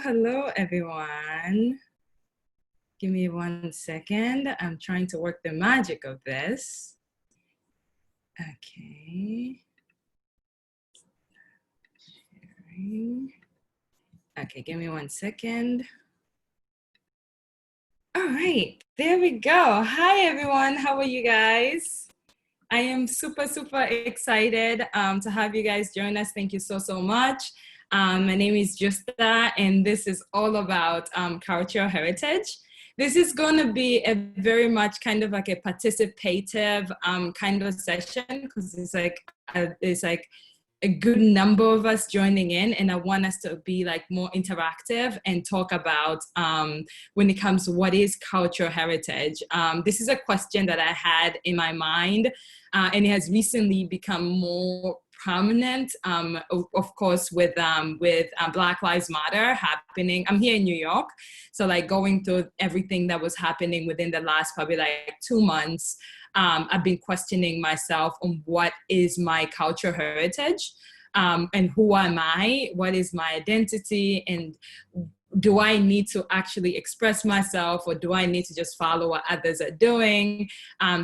Hello, everyone. Give me 1 second. I'm trying to work the magic of this. Okay. Sharing. Okay, give me 1 second. All right, there we go. Hi, everyone. How are you guys? I am super excited to have you guys join us. Thank you so much. My name is Justa, and this is all about cultural heritage. This is going to be a very much kind of like a participative kind of session, because it's like a good number of us joining in, and I want us to be like more interactive and talk about when it comes to what is cultural heritage. This is a question that I had in my mind, and it has recently become more prominent, of course, with Black Lives Matter happening. I'm here in New York, so like going through everything that was happening within the last probably like 2 months. I've been questioning myself on what is my cultural heritage, and who am I? What is my identity? And do I need to actually express myself, or do I need to just follow what others are doing?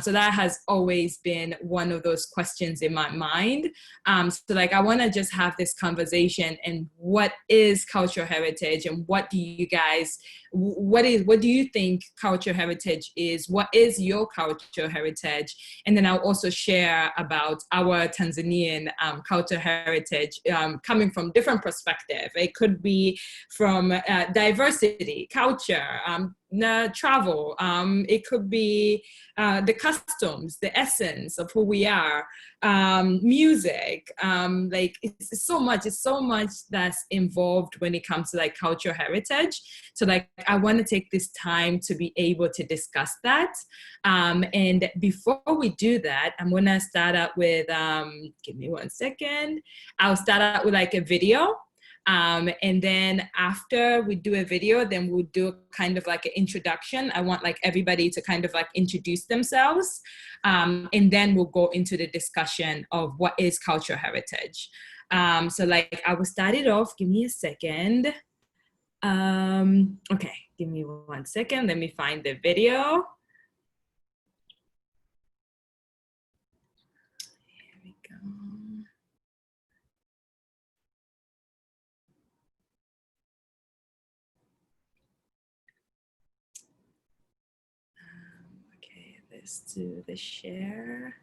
So that has always been one of those questions in my mind. So like, I want to just have this conversation, and what is cultural heritage, and what do you guys, what do you think cultural heritage is? What is your cultural heritage? And then I'll also share about our Tanzanian cultural heritage, coming from different perspective. It could be from diversity, culture, travel. It could be the customs, the essence of who we are, music. Like it's so much that's involved when it comes to like cultural heritage. So like, I want to take this time to be able to discuss that. And before we do that, I'm going to start out with, give me 1 second. I'll start out with like a video. And then after we do a video, then we'll do kind of like an introduction. I want like everybody to kind of like introduce themselves. And then we'll go into the discussion of what is cultural heritage. So like, I will start it off. Give me a second. Okay, give me 1 second. Let me find the video. Here we go. Okay, let's do the share.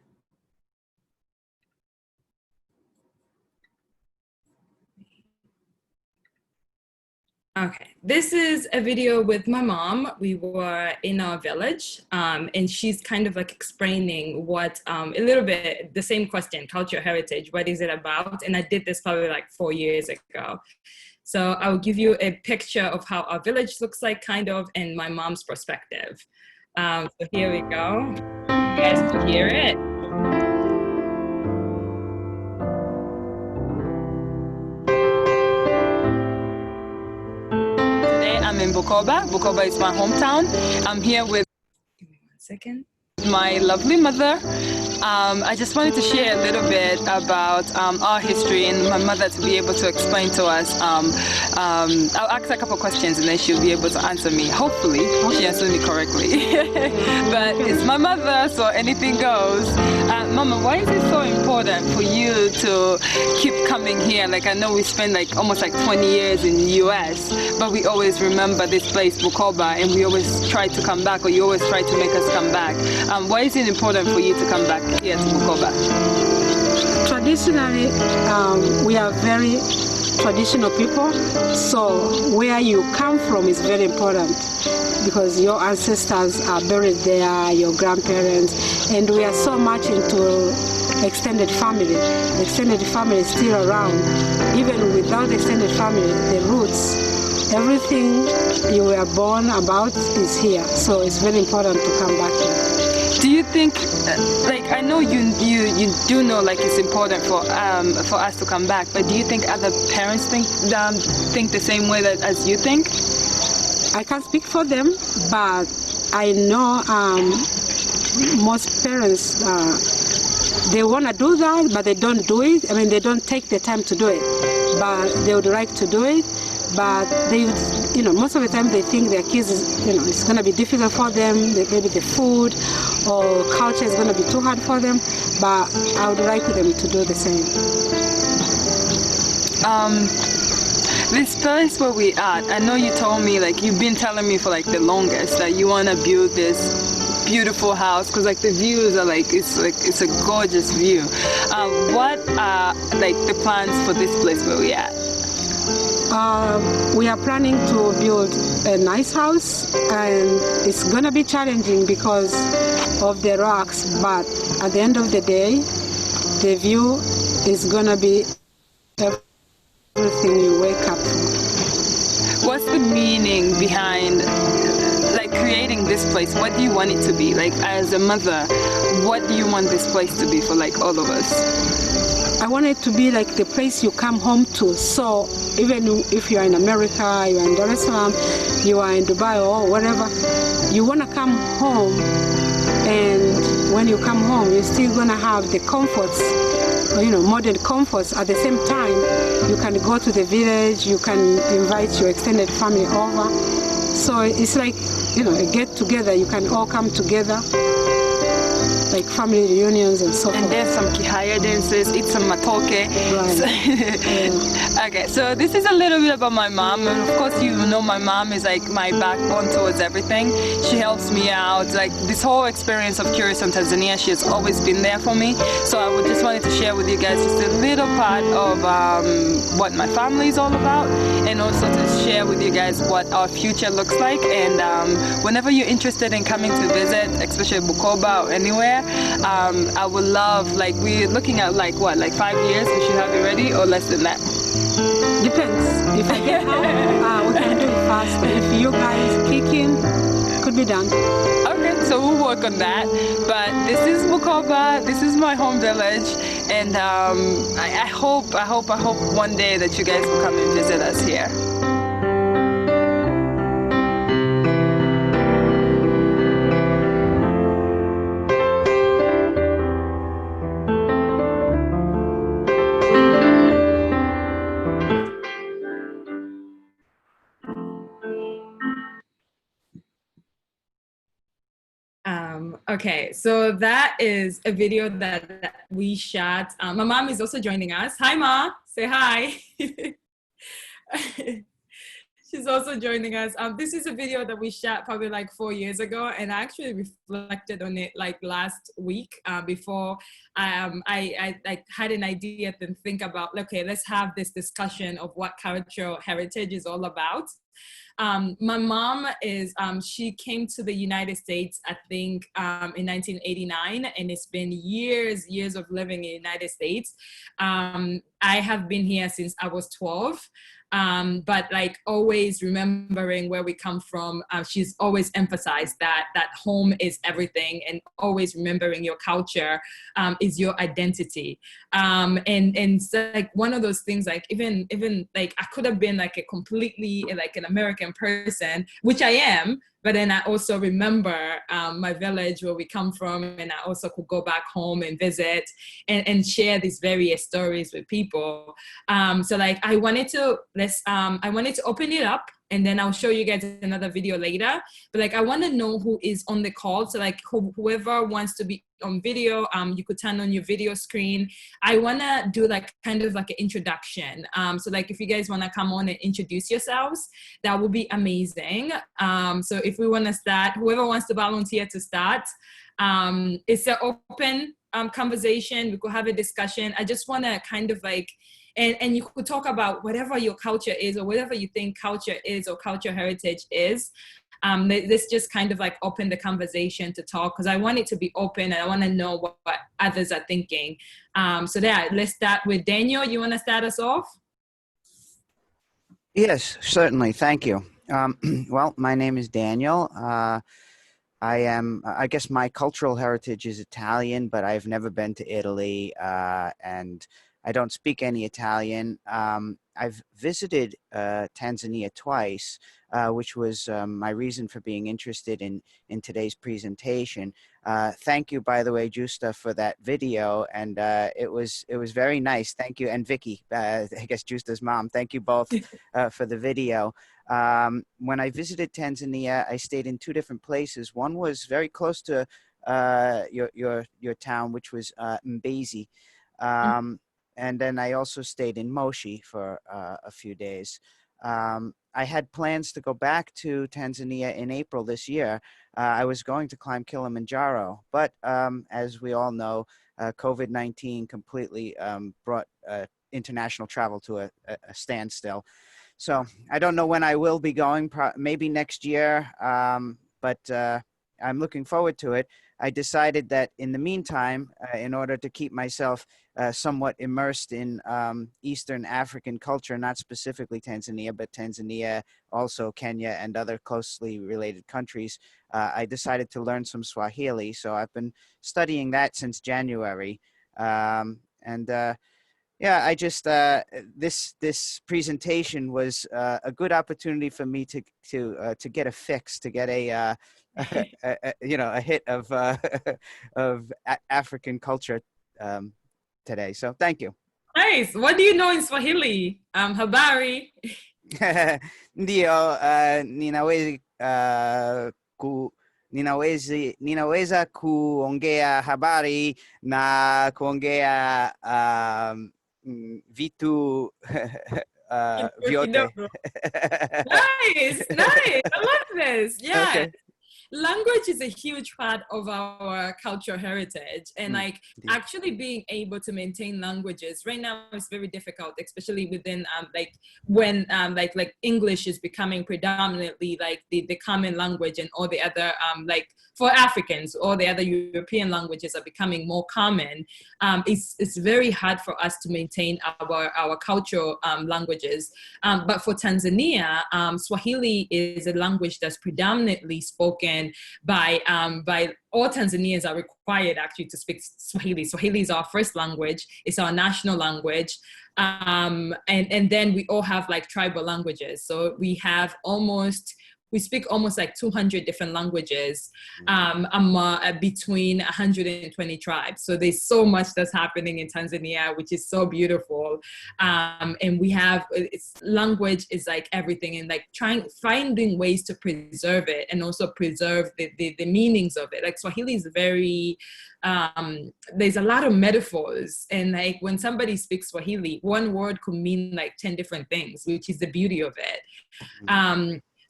Okay, this is a video with my mom. We were in our village, and she's kind of like explaining what, a little bit the same question, cultural heritage, what is it about? And I did this probably like 4 years ago. So I'll give you a picture of how our village looks like, kind of, and my mom's perspective. So here we go. You guys can hear it. I'm in Bukoba. Bukoba is my hometown. I'm here with, Give me 1 second, my lovely mother. I just wanted to share a little bit about our history, and my mother to be able to explain to us. I'll ask a couple questions and then she'll be able to answer me. Hopefully she answers me correctly. But it's my mother, so anything goes. Mama, why is it so important for you to keep coming here? Like, I know we spent like almost like 20 years in the US, but we always remember this place, Bukoba, and we always try to come back, or you always try to make us come back. Why is it important for you to come back here to Bukoba? Traditionally, we are very traditional people, so where you come from is very important, because your ancestors are buried there, your grandparents, and we are so much into extended family. The extended family is still around. Even without the extended family, the roots, everything you were born about is here. So it's very important to come back here. Do you think, like, I know you do know, like, it's important for us to come back, but do you think other parents think the same way as you think? I can't speak for them, but I know most parents, they want to do that, but they don't do it. I mean, they don't take the time to do it, but they would like to do it. But they, most of the time they think their kids, it's going to be difficult for them. Maybe the food or culture is going to be too hard for them. But I would like them to do the same. This place where we are, I know you told me, like, you've been telling me for like the longest that you want to build this beautiful house because like the views are it's a gorgeous view. What are like the plans for this place where we are? We are planning to build a nice house, and it's going to be challenging because of the rocks, but at the end of the day, the view is going to be everything you wake up for. What's the meaning behind like creating this place? What do you want it to be? Like, as a mother, what do you want this place to be for like all of us? I want it to be like the place you come home to. So even if you are in America, you are in Dar es Salaam, you are in Dubai or wherever, you want to come home, and when you come home, you're still going to have the comforts, modern comforts. At the same time, you can go to the village, you can invite your extended family over. So it's like, a get together, you can all come together, like family reunions and so forth. And there's some kihaya dances, eat some matoke. Right. Okay, so this is a little bit about my mom. And of course, my mom is like my backbone towards everything. She helps me out. Like this whole experience of Curious on Tanzania, she has always been there for me. So I would just wanted to share with you guys just a little part of what my family is all about, and also to share with you guys what our future looks like. And whenever you're interested in coming to visit, especially Bukoba or anywhere, I would love, like, we're looking at like 5 years, we should have it ready, or less than that. Depends. If I get home, we can do it faster. If you guys kick in, could be done. Okay, so we'll work on that. But this is Bukoba, this is my home village, and I hope one day that you guys will come and visit us here. Okay, so that is a video that we shot. My mom is also joining us. Hi, Ma. Say hi. She's also joining us. This is a video that we shot probably like 4 years ago, and I actually reflected on it like last week before I like had an idea to think about, okay, let's have this discussion of what cultural heritage is all about. My mom is, she came to the United States, I think, in 1989, and it's been years of living in the United States. I have been here since I was 12. But like always remembering where we come from, she's always emphasized that home is everything, and always remembering your culture is your identity. And so like one of those things, like even like I could have been like a completely like an American person, which I am, but then I also remember my village where we come from, and I also could go back home and visit and share these various stories with people. So like I wanted to open it up, and then I'll show you guys another video later. But like I want to know who is on the call. So like whoever wants to be on video, you could turn on your video screen. I want to do like kind of like an introduction. So like if you guys want to come on and introduce yourselves, that would be amazing. So if we want to start, whoever wants to volunteer to start, it's an open conversation. We could have a discussion. I just want to kind of like, and you could talk about whatever your culture is, or whatever you think culture is or cultural heritage is. This just kind of like opened the conversation to talk, because I want it to be open and I want to know what others are thinking. So yeah, let's start with Daniel. You want to start us off? Yes, certainly. Thank you. Well, my name is Daniel. I guess my cultural heritage is Italian, but I've never been to Italy, and I don't speak any Italian. I've visited Tanzania twice, which was my reason for being interested in today's presentation. Thank you, by the way, Justa, for that video, and it was very nice. Thank you, and Vicky, I guess Justa's mom. Thank you both for the video. When I visited Tanzania, I stayed in two different places. One was very close to your town, which was Mbezi. And then I also stayed in Moshi for a few days. I had plans to go back to Tanzania in April this year. I was going to climb Kilimanjaro, but as we all know, COVID-19 completely brought international travel to a standstill. So I don't know when I will be going, maybe next year, but I'm looking forward to it. I decided that in the meantime, in order to keep myself somewhat immersed in Eastern African culture, not specifically Tanzania, but Tanzania, also Kenya and other closely related countries, I decided to learn some Swahili. So I've been studying that since January. Yeah, I just this presentation was a good opportunity for me to get a fix, to get a a hit of of African culture today. So thank you. Nice. What do you know in Swahili? Habari. Ndio, ninaweza kuongea habari na kuongea vitu vyote. Nice, nice. I love this. Yeah. Okay. Language is a huge part of our cultural heritage, and like actually being able to maintain languages right now is very difficult, especially within like when like English is becoming predominantly like the common language, and all the other like for Africans, all the other European languages are becoming more common. It's very hard for us to maintain our cultural languages. But for Tanzania, Swahili is a language that's predominantly spoken by all Tanzanians are required actually to speak Swahili. Swahili is our first language. It's our national language. And then we all have like tribal languages. So we speak almost like 200 different languages between 120 tribes. So there's so much that's happening in Tanzania, which is so beautiful. And we have, language is like everything, and like finding ways to preserve it and also preserve the meanings of it. Like Swahili is very, there's a lot of metaphors, and like when somebody speaks Swahili, one word could mean like 10 different things, which is the beauty of it.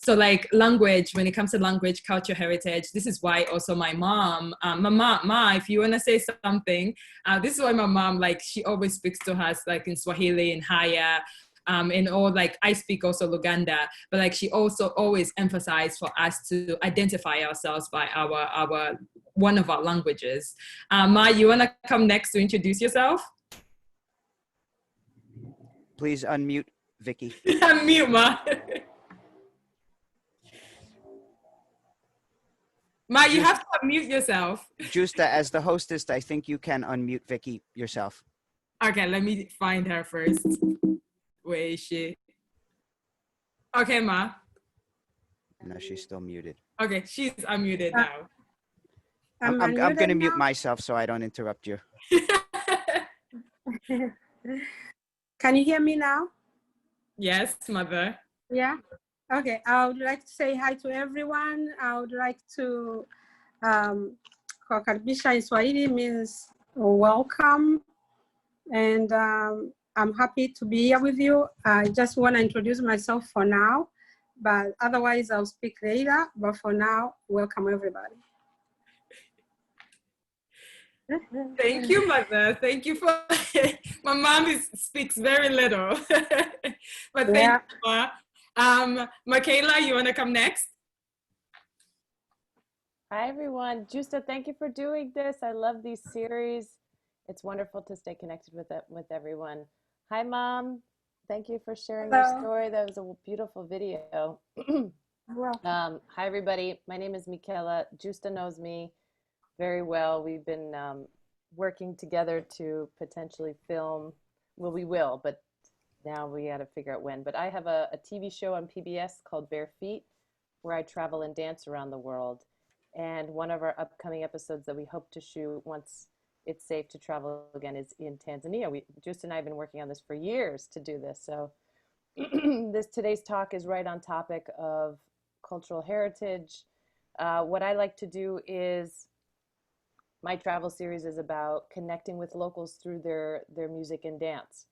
So like language, when it comes to language, culture, heritage, this is why also my mom, Ma, if you want to say something, this is why my mom, like she always speaks to us like in Swahili and Haya, and all like I speak also Luganda, but like she also always emphasized for us to identify ourselves by our one of our languages. Ma, you want to come next to introduce yourself? Please unmute Vicky. Unmute, Ma. Ma, you have to unmute yourself. Justa, as the hostess, I think you can unmute Vicky yourself. Okay, let me find her first. Where is she? Okay, Ma. No, she's still muted. Okay, she's unmuted now. I'm going to mute myself so I don't interrupt you. Can you hear me now? Yes, Mother. Yeah. Okay, I would like to say hi to everyone. I would like to, kukaribisha in Swahili means welcome. And I'm happy to be here with you. I just want to introduce myself for now, but otherwise I'll speak later. But for now, welcome everybody. Thank you, Mother. Thank you for, my mom speaks very little. But thank you, Ma. Michaela, you want to come next? Hi, everyone. Justa, thank you for doing this. I love these series. It's wonderful to stay connected with everyone. Hi, Mom. Thank you for sharing your Hello. story. That was a beautiful video. Well, Hi, everybody. My name is Michaela. Justa knows me very well. We've been working together to potentially film. Well, we will, but now we got to figure out when. But I have a TV show on PBS called Bare Feet, where I travel and dance around the world. And one of our upcoming episodes that we hope to shoot once it's safe to travel again is in Tanzania. Just and I have been working on this for years to do this. So this today's talk is right on topic of cultural heritage. What I like to do is my travel series is about connecting with locals through their music and dance.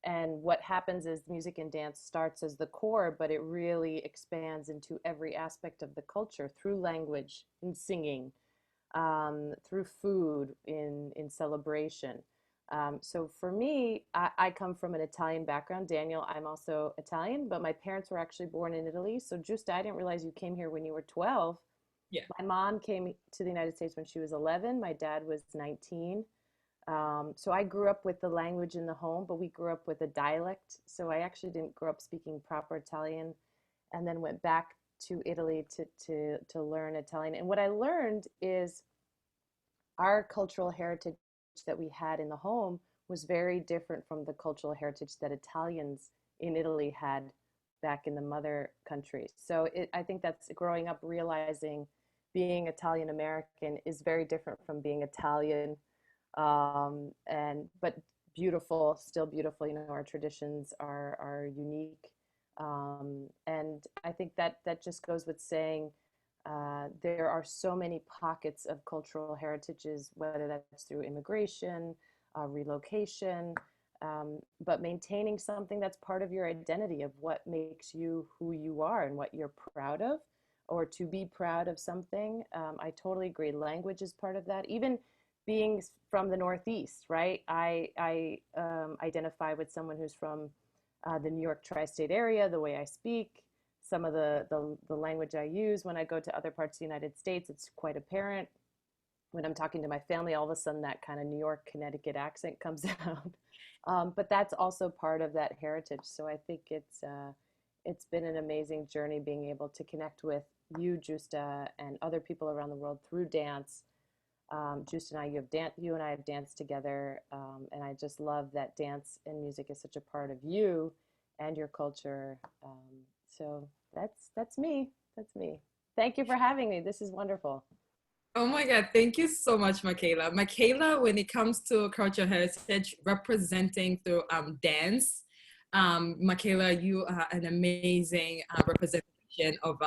And what happens is music and dance starts as the core, but it really expands into every aspect of the culture through language, in singing, through food, in celebration. So for me, I come from an Italian background. Daniel, I'm also Italian, but my parents were actually born in Italy. So just I didn't realize you came here when you were 12. yeah. My mom came to the United States when she was 11. My dad was 19. So I grew up with the language in the home, but we grew up with a dialect. So I actually didn't grow up speaking proper Italian, and then went back to Italy to learn Italian. And what I learned is our cultural heritage that we had in the home was very different from the cultural heritage that Italians in Italy had back in the mother country. So I think that's growing up realizing being Italian American is very different from being Italian, and but beautiful, still beautiful. You know, our traditions are unique, and I think that just goes with saying there are so many pockets of cultural heritages, whether that's through immigration, relocation, but maintaining something that's part of your identity of what makes you who you are and what you're proud of, or to be proud of something. I totally agree. Language is part of that. Even being from the Northeast, right? I identify with someone who's from the New York tri-state area, the way I speak, some of the language I use when I go to other parts of the United States, it's quite apparent. When I'm talking to my family, all of a sudden that kind of New York, Connecticut accent comes out. But that's also part of that heritage. So I think it's been an amazing journey being able to connect with you, Justa, and other people around the world through dance. Justa and I, you and I have danced together, and I just love that dance and music is such a part of you and your culture. So that's me. That's me. Thank you for having me. This is wonderful. Oh my God, thank you so much, Michaela. Michaela, when it comes to cultural heritage representing through dance, Michaela, you are an amazing representation of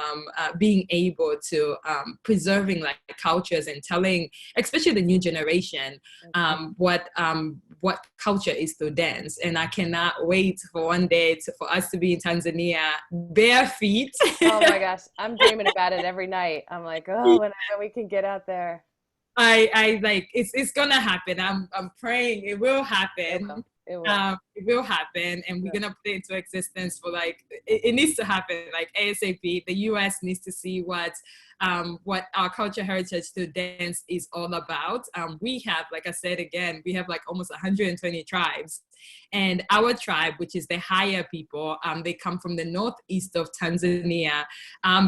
being able to preserving like cultures and telling, especially the new generation, what culture is through dance. And I cannot wait for one day for us to be in Tanzania, bare feet. Oh my gosh, I'm dreaming about it every night. I'm like, oh, when we can get out there. I like it's gonna happen. I'm praying it will It happen. will. It will. It will happen, and we're Yeah. gonna put it into existence for like it needs to happen like ASAP. The U.S. needs to see what our culture heritage to dance is all about. We have, like I said again, we have like almost 120 tribes, and our tribe, which is the higher people, they come from the northeast of Tanzania.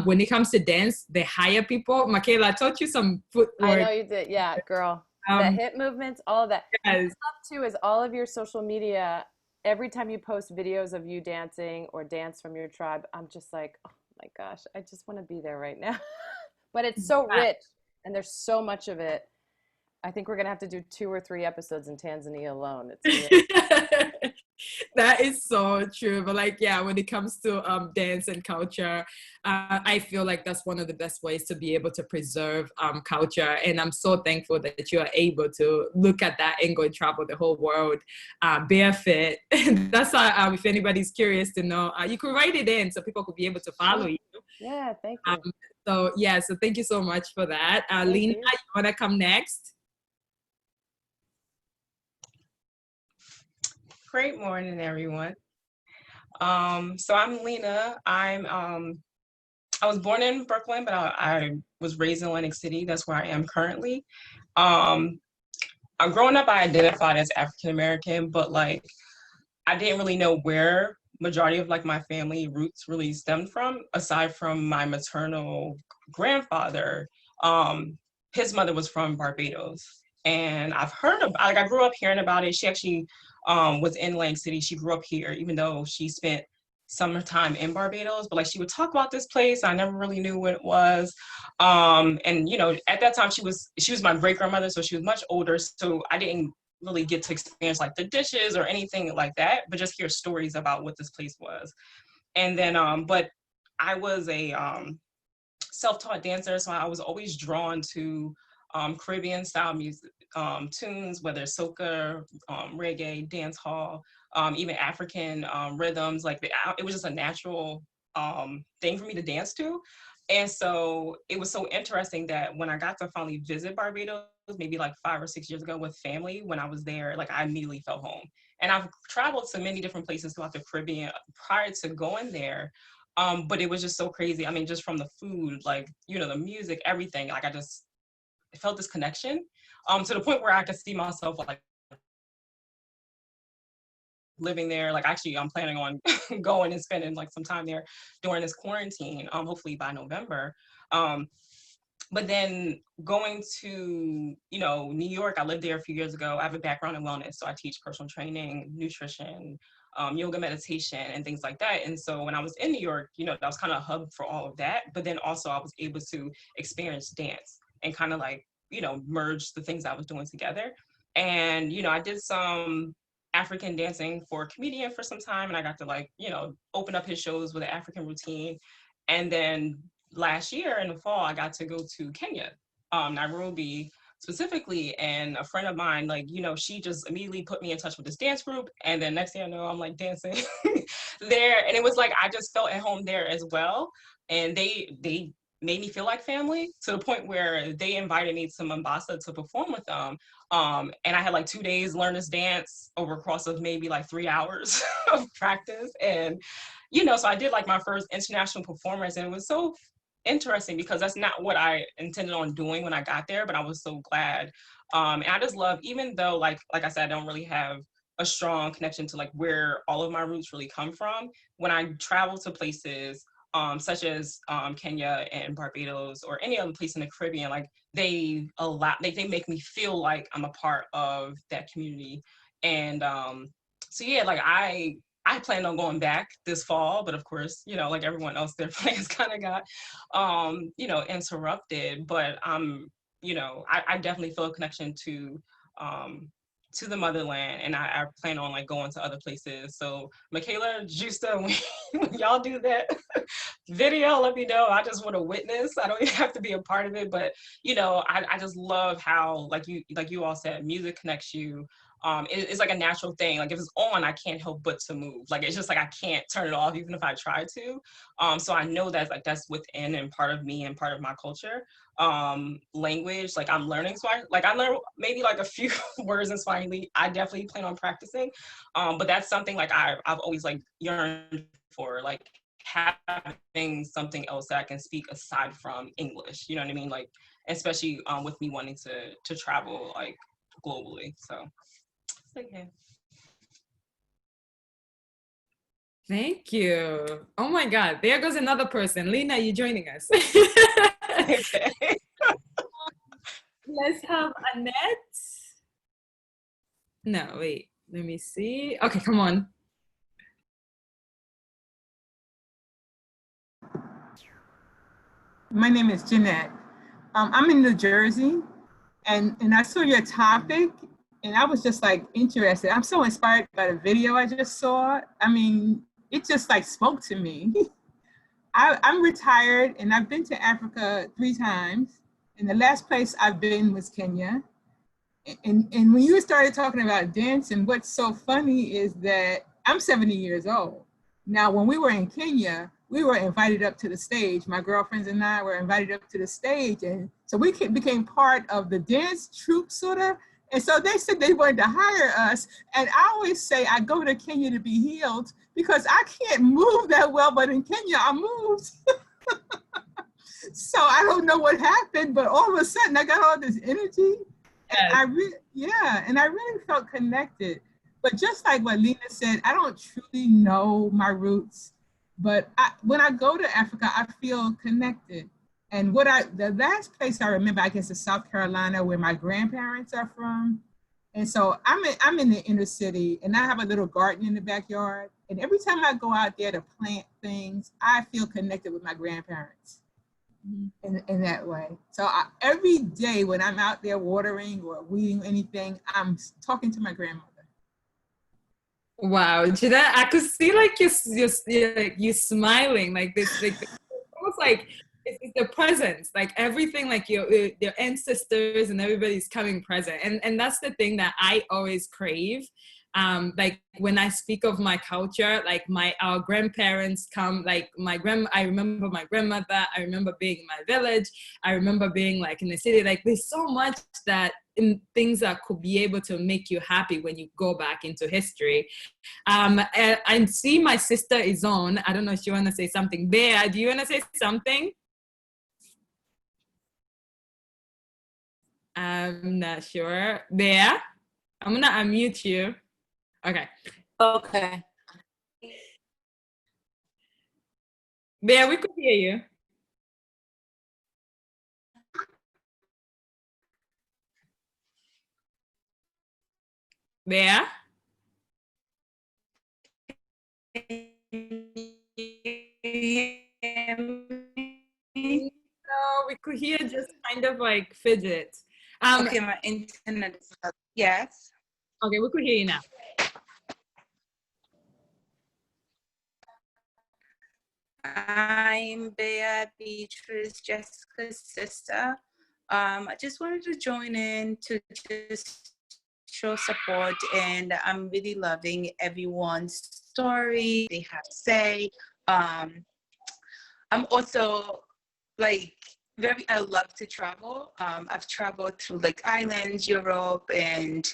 When it comes to dance, the higher people, Michaela, I taught you some I know footwork. you did. Yeah, girl. The Um, hip movements, all of that. And yes. I love too is all of your social media, every time you post videos of you dancing or dance from your tribe, I'm just like, oh my gosh, I just want to be there right now. But it's so rich and there's so much of it. I think we're gonna have to do 2 or 3 episodes in Tanzania alone. It's gonna be That is so true. But like, yeah, when it comes to dance and culture, I feel like that's one of the best ways to be able to preserve culture. And I'm so thankful that you are able to look at that and go and travel the whole world barefoot. That's why, if anybody's curious to know, you could write it in so people could be able to follow you. yeah, thank Um, you. so yeah, so thank you so much for that. Thank Lena, you. you wanna come next? Great morning, everyone. So I'm Lena. I'm I was born in Brooklyn, but I was raised in Atlantic City. That's where I am currently. Um, I'm growing up, I identified as African American, but like I didn't really know where majority of like my family roots really stemmed from, aside from my maternal grandfather. Um, his mother was from Barbados, and I've heard of like I grew up hearing about it. She actually was in Lang City. She grew up here, even though she spent summertime in Barbados. But like she would talk about this place. I never really knew what it was. And you know, at that time she was my great grandmother, so she was much older. So I didn't really get to experience like the dishes or anything like that, but just hear stories about what this place was. And then, but I was a self-taught dancer, so I was always drawn to Caribbean style music, tunes, whether soca, reggae, dance hall, even African rhythms. Like it was just a natural thing for me to dance to. And so it was so interesting that when I got to finally visit Barbados, maybe like 5 or 6 years ago with family, when I was there, like I immediately felt home. And I've traveled to many different places throughout the Caribbean prior to going there. But it was just so crazy. I mean, just from the food, like, you know, the music, everything, like I felt this connection to the point where I could see myself like living there. Like actually I'm planning on going and spending like some time there during this quarantine, hopefully by November. Um, but then going to, you know, New York, I lived there a few years ago. I have a background in wellness, so I teach personal training, nutrition, yoga, meditation, and things like that. And so when I was in New York, you know, that was kind of a hub for all of that. But then also I was able to experience dance and kind of like, you know, merge the things I was doing together. And, you know, I did some African dancing for a comedian for some time, and I got to like, you know, open up his shows with an African routine. And then last year in the fall, I got to go to Kenya, Nairobi specifically, and a friend of mine, like, you know, she just immediately put me in touch with this dance group, and then next thing I know, I'm like dancing there, and it was like I just felt at home there as well, and they made me feel like family to the point where they invited me to Mombasa to perform with them, and I had like 2 days learn this dance over a course of maybe like 3 hours of practice, and you know, so I did like my first international performance, and it was so interesting because that's not what I intended on doing when I got there, but I was so glad. And I just love, even though like I said, I don't really have a strong connection to like where all of my roots really come from. When I travel to places such as Kenya and Barbados or any other place in the Caribbean, like they make me feel like I'm a part of that community. And so yeah, like I plan on going back this fall, but of course, you know, like everyone else, their plans kind of got, you know, interrupted. But you know, I definitely feel a connection to the motherland, and I plan on like going to other places. So Michaela, Justa, when y'all do that video, let me know. I just want to witness. I don't even have to be a part of it, but you know, I just love how like you all said, music connects you. It's like a natural thing. Like if it's on, I can't help but to move. Like it's just like I can't turn it off even if I try to. So I know that's like that's within and part of me and part of my culture. Language, like I'm learning Swahili. Like I learned maybe like a few words in Swahili. I definitely plan on practicing. But that's something like I've always like yearned for, like having something else that I can speak aside from English. You know what I mean? Like especially with me wanting to travel like globally. So yeah. Thank you. Oh my God, there goes another person. Lena, you joining us? Okay. Let's have Annette. No, wait, let me see. Okay, come on. My name is Jeanette. I'm in New Jersey, and I saw your topic, and I was just like interested. I'm so inspired by the video I just saw. I mean, it just like spoke to me. I'm retired, and I've been to Africa 3 times, and the last place I've been was Kenya. And when you started talking about dancing, what's so funny is that I'm 70 years old. Now, when we were in Kenya, we were invited up to the stage. My girlfriends and I were invited up to the stage. And so we became part of the dance troupe, sort of. And so they said they wanted to hire us. And I always say I go to Kenya to be healed because I can't move that well, but in Kenya I moved. So I don't know what happened, but all of a sudden I got all this energy. And Yes. and I really felt connected. But just like what Lena said, I don't truly know my roots. But when I go to Africa, I feel connected. And the last place I remember, I guess, is South Carolina, where my grandparents are from. And so I'm in the inner city, and I have a little garden in the backyard. And every time I go out there to plant things, I feel connected with my grandparents in that way. So every day when I'm out there watering or weeding anything, I'm talking to my grandmother. Wow, Jeanette, I could see like you smiling like this, like almost like it's the presence, like everything, like your ancestors and everybody's coming present, and that's the thing that I always crave. Like when I speak of my culture, like our grandparents come, like I remember my grandmother, I remember being in my village, I remember being like in the city. Like there's so much that in things that could be able to make you happy when you go back into history. I see my sister is on. I don't know if she want to say something. Bea, do you want to say something? I'm not sure. Bea, I'm gonna unmute you. Okay. Okay. Bea, we could hear you. Bea? No, we could hear just kind of like fidget. Okay, my internet is up. Yes. Okay, we could hear you now. I'm Bea Beatrice, Jessica's sister. I just wanted to join in to just show support, and I'm really loving everyone's story they have to say. I'm also like I love to travel. I've traveled through like islands, Europe, and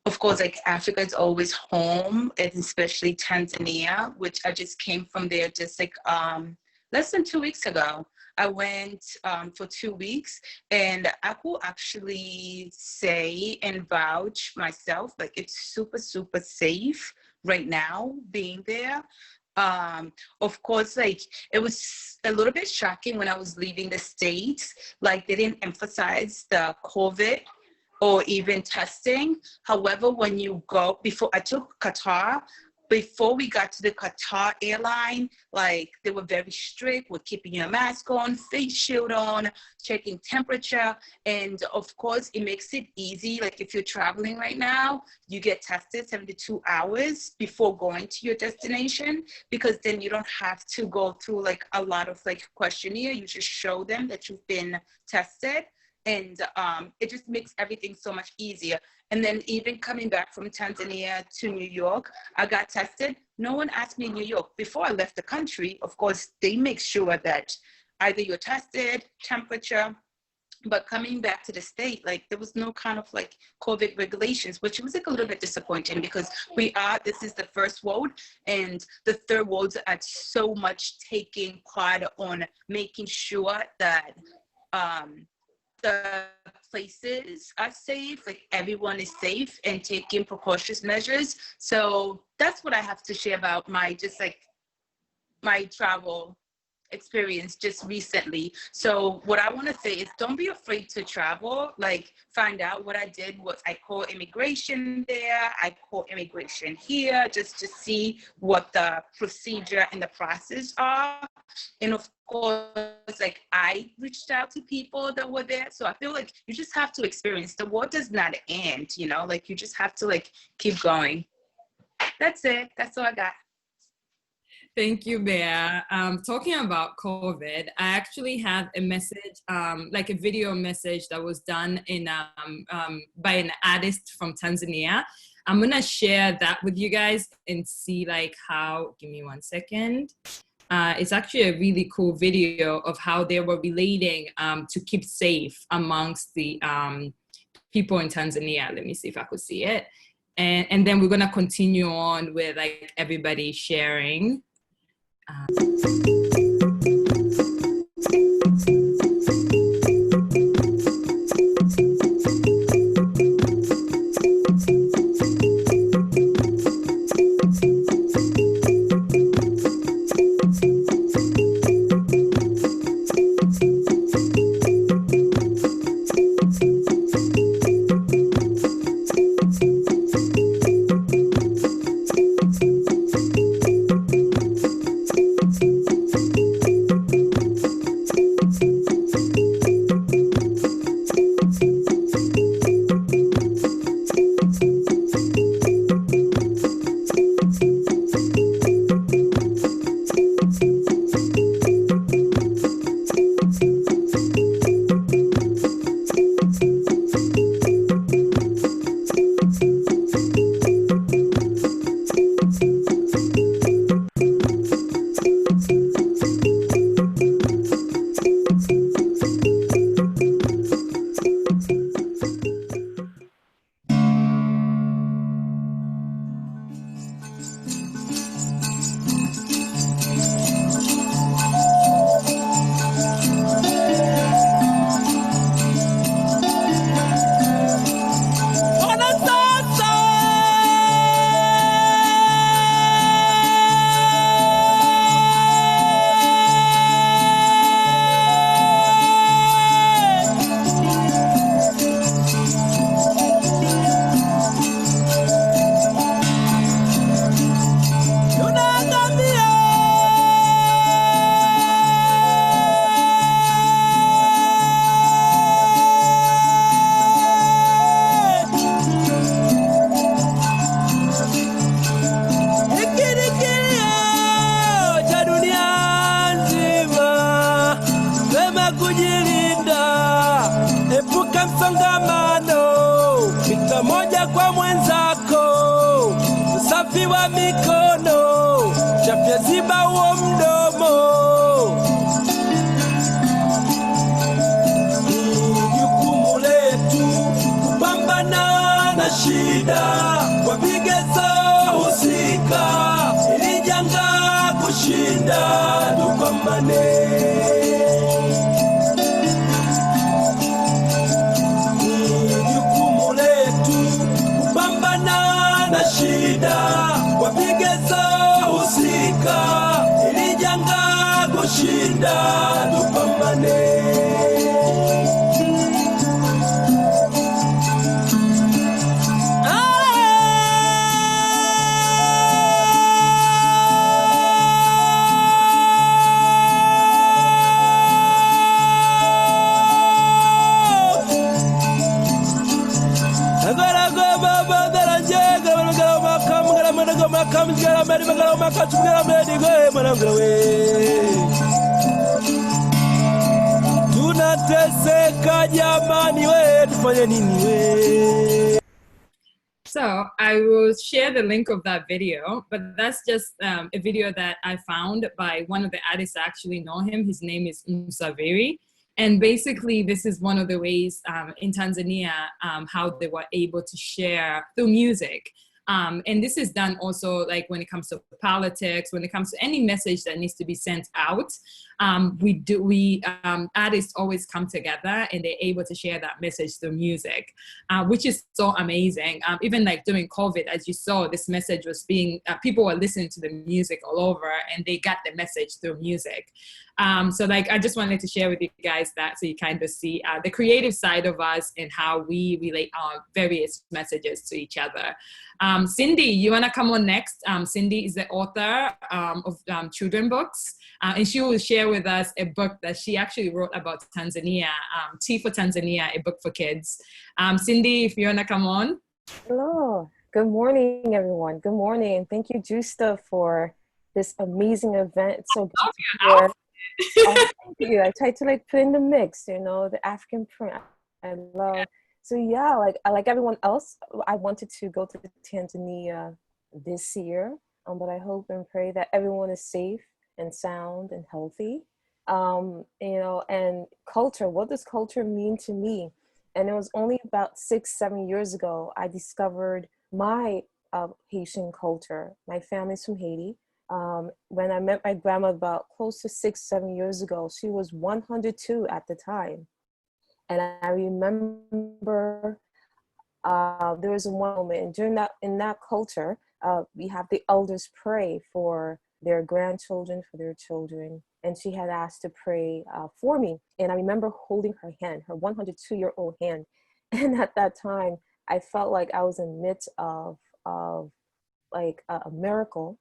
of course, like Africa is always home, and especially Tanzania, which I just came from there just like less than 2 weeks ago. I went for 2 weeks, and I could actually say and vouch myself, like it's super, super safe right now being there. Of course, like it was a little bit shocking when I was leaving the States, like they didn't emphasize the COVID or even testing. However, when you go, before I took Qatar, before we got to the Qatar airline, like they were very strict with keeping your mask on, face shield on, checking temperature. And of course, it makes it easy. Like if you're traveling right now, you get tested 72 hours before going to your destination, because then you don't have to go through like a lot of like questionnaire. You just show them that you've been tested. And it just makes everything so much easier. And then even coming back from Tanzania to New York, I got tested. No one asked me in New York. Before I left the country, of course, they make sure that either you're tested, temperature, but coming back to the state, like there was no kind of like COVID regulations, which was like a little bit disappointing, because this is the first world, and the third world are so much taking part on making sure that the places are safe, like everyone is safe and taking precautionary measures. So that's what I have to share about my travel experience just recently. So what I want to say is don't be afraid to travel. Like find out. What I did was I called immigration there, I called immigration here, just to see what the procedure and the process are. And of course, like I reached out to people that were there. So I feel like you just have to experience. The war does not end, you know, like you just have to like keep going. That's it. That's all I got. Thank you, Bea. Talking about COVID, I actually have a message, like a video message that was done by an artist from Tanzania. I'm gonna share that with you guys and see like how, give me 1 second. It's actually a really cool video of how they were relating to keep safe amongst the people in Tanzania. Let me see if I could see it. And then we're gonna continue on with like everybody sharing. Epuka msongamano, mita moja kwa mwenzako, usafi wa mikono, chafya ziba huo mdomo. Jukumu letu kupambana na shida kwa vigezo husika, ili janga kushinda tupambane. Jukumu letu kupambana na shida kwa vigezo husika, ili janga kushinda tupambane. So I will share the link of that video, but that's just a video that I found by one of the artists. I actually know him. His name is Msaviri. And basically, this is one of the ways in Tanzania how they were able to share through music. And this is done also like when it comes to politics, when it comes to any message that needs to be sent out. Artists always come together and they're able to share that message through music, which is so amazing. Even like during COVID, as you saw, this message was being, people were listening to the music all over and they got the message through music. So like, I just wanted to share with you guys that so you kind of see the creative side of us and how we relate our various messages to each other. Cindy, you wanna come on next? Cindy is the author of children books, and she will share with us a book that she actually wrote about Tanzania, Tea for Tanzania, a book for kids. Cindy, if you wanna come on. Hello, good morning, everyone. Good morning. Thank you, Justa, for this amazing event. It's so good to be here. Oh, thank you. I tried to like put in the mix, you know, the African print. I love. So yeah, like everyone else, I wanted to go to Tanzania this year, but I hope and pray that everyone is safe and sound and healthy. You know, and culture. What does culture mean to me? And it was only about 6-7 years ago I discovered my Haitian culture. My family's from Haiti. When I met my grandma about close to 6-7 years ago, she was 102 at the time. And I remember there was one moment, and during that, in that culture, we have the elders pray for their grandchildren, for their children. And she had asked to pray for me. And I remember holding her hand, her 102-year-old hand. And at that time, I felt like I was in the midst of like a miracle.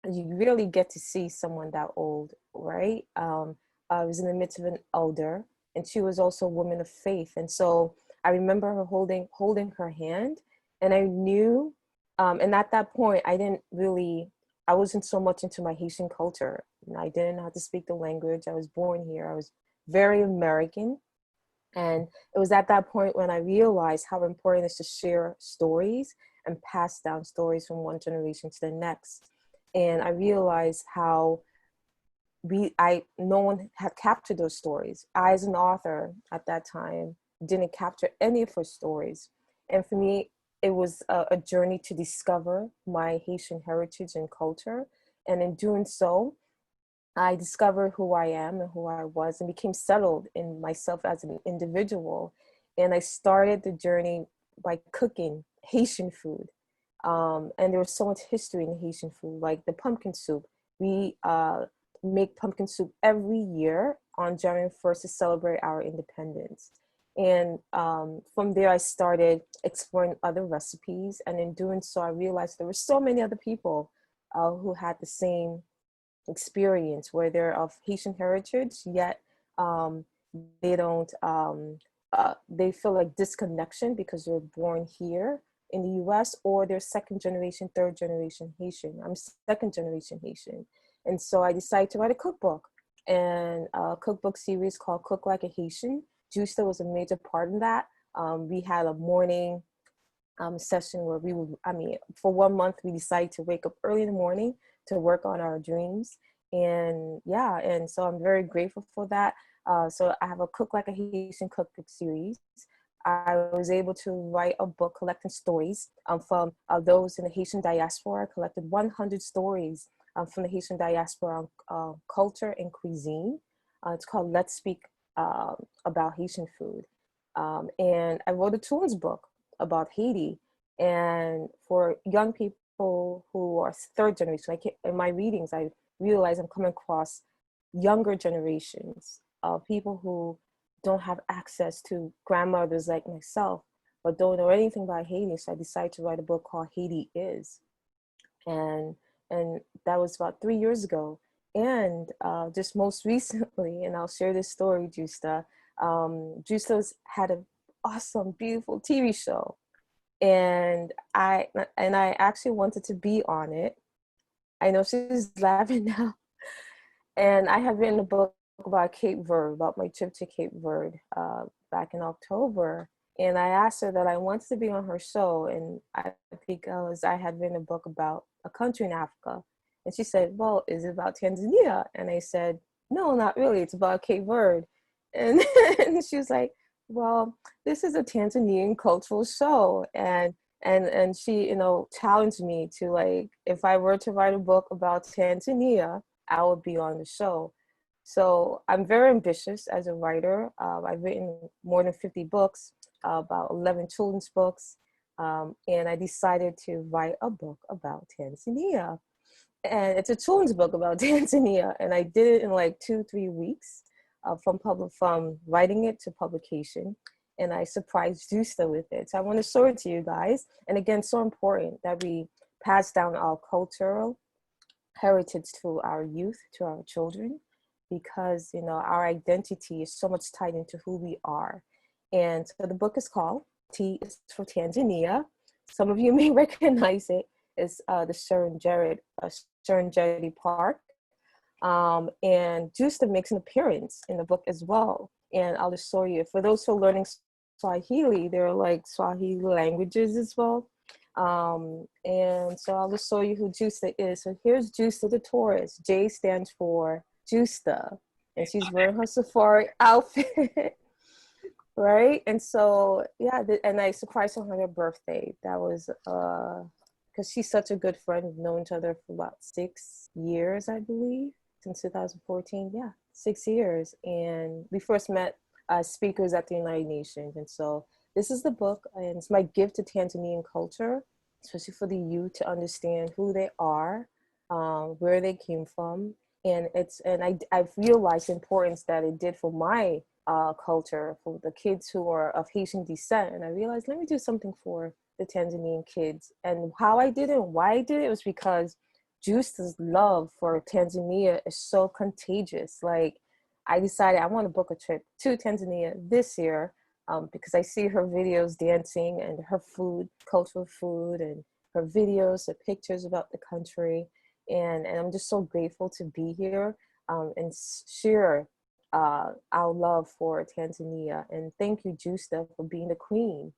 You really get to see someone that old, right? I was in the midst of an elder, and she was also a woman of faith. And so I remember her holding her hand, and I knew, and at that point, I wasn't so much into my Haitian culture. And I didn't know how to speak the language. I was born here. I was very American. And it was at that point when I realized how important it is to share stories and pass down stories from one generation to the next. And I realized how no one had captured those stories. I, as an author at that time, didn't capture any of her stories. And for me, it was a journey to discover my Haitian heritage and culture. And in doing so, I discovered who I am and who I was, and became settled in myself as an individual. And I started the journey by cooking Haitian food. And there was so much history in Haitian food, like the pumpkin soup. We make pumpkin soup every year on January 1st to celebrate our independence. And from there, I started exploring other recipes. And in doing so, I realized there were so many other people who had the same experience, where they're of Haitian heritage, yet they don't, they feel like disconnection because they're born here in the US, or they're second generation, third generation Haitian. I'm second generation Haitian. And so I decided to write a cookbook, and a cookbook series called Cook Like a Haitian. Juicer was a major part in that. We had a morning session where we would, for 1 month, we decided to wake up early in the morning to work on our dreams. And yeah, and so I'm very grateful for that. So I have a Cook Like a Haitian cookbook series. I was able to write a book collecting stories from those in the Haitian diaspora. I collected 100 stories from the Haitian diaspora on culture and cuisine. It's called Let's Speak About Haitian Food. And I wrote a children's book about Haiti. And for young people who are third generation, in my readings, I realize I'm coming across younger generations of people who don't have access to grandmothers like myself, but don't know anything about Haiti. So I decided to write a book called Haiti Is. And that was about 3 years ago. And just most recently, and I'll share this story, Justa. Justa's had an awesome, beautiful TV show. And I actually wanted to be on it. I know she's laughing now. And I have written a book about Cape Verde, about my trip to Cape Verde back in October. And I asked her that I wanted to be on her show, and because I had written a book about a country in Africa. And she said, well, is it about Tanzania? And I said, no, not really. It's about Cape Verde. And she was like, well, this is a Tanzanian cultural show. And she, challenged me to, like, if I were to write a book about Tanzania, I would be on the show. So I'm very ambitious as a writer. I've written more than 50 books, about 11 children's books. And I decided to write a book about Tanzania. And it's a children's book about Tanzania. And I did it in like 2-3 weeks from writing it to publication. And I surprised Justa with it. So I want to show it to you guys. And again, so important that we pass down our cultural heritage to our youth, to our children, because, our identity is so much tied into who we are. And so the book is called T is for Tanzania. Some of you may recognize it. It's the Serengeti Park. And Justa makes an appearance in the book as well. And I'll just show you, for those who are learning Swahili, there are like Swahili languages as well. And so I'll just show you who Justa is. So here's Justa the tourist. J stands for Justa. And she's wearing her safari outfit. Right? And so, yeah, and I surprised her on her birthday. That was, because she's such a good friend. We've known each other for about 6 years, I believe, since 2014. Yeah, 6 years. And we first met as speakers at the United Nations. And so this is the book, and it's my gift to Tanzanian culture, especially for the youth to understand who they are, where they came from. And I've realized the importance that it did for my culture, for the kids who are of Haitian descent. And I realized, let me do something for the Tanzanian kids. And how I did it and why I did it was because Justa's love for Tanzania is so contagious. Like, I decided I want to book a trip to Tanzania this year because I see her videos dancing and her food, cultural food, and her videos, her pictures about the country. And I'm just so grateful to be here and share our love for Tanzania. And thank you, Justa, for being the queen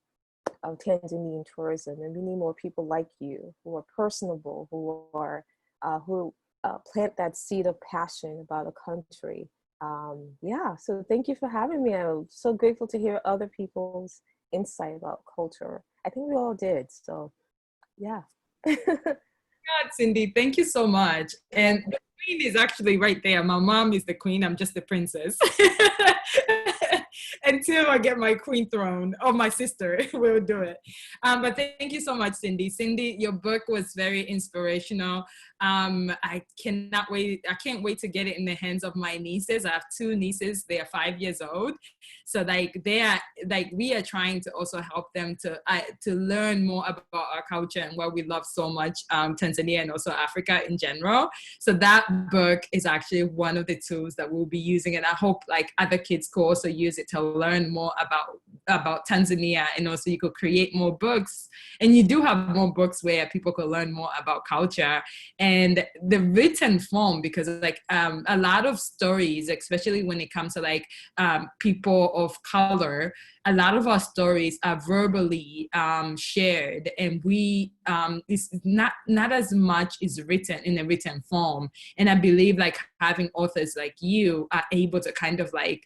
of Tanzanian tourism. And we need more people like you who are personable, who plant that seed of passion about a country. Yeah, so thank you for having me. I'm so grateful to hear other people's insight about culture. I think we all did, so yeah. God, Cindy, thank you so much. And the queen is actually right there. My mom is the queen. I'm just the princess. Until I get my queen throne, or my sister will do it. But thank you so much, Cindy. Cindy, your book was very inspirational. I cannot wait. I can't wait to get it in the hands of my nieces. I have 2 nieces. They are 5 years old. So we are trying to also help them to learn more about our culture and what we love so much, Tanzania and also Africa in general. So that book is actually one of the tools that we'll be using. And I hope like other kids could also use it to learn more about about Tanzania, and also you could create more books. And you do have more books where people could learn more about culture and the written form, because like a lot of stories, especially when it comes to like people of color, a lot of our stories are verbally shared, and we it's not as much is written in a written form. And I believe like having authors like you are able to kind of like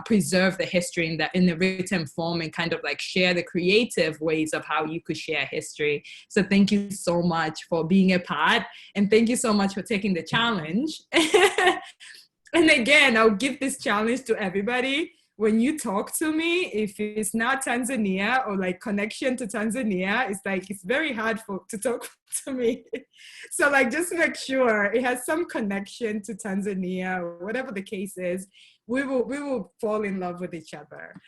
preserve the history in the written form, and kind of like share the creative ways of how you could share history. So thank you so much for being a part, and thank you so much for taking the challenge. And again, I'll give this challenge to everybody. When you talk to me, if it's not Tanzania or like connection to Tanzania, it's like, it's very hard to talk to me. So like, just make sure it has some connection to Tanzania, or whatever the case is, we will fall in love with each other.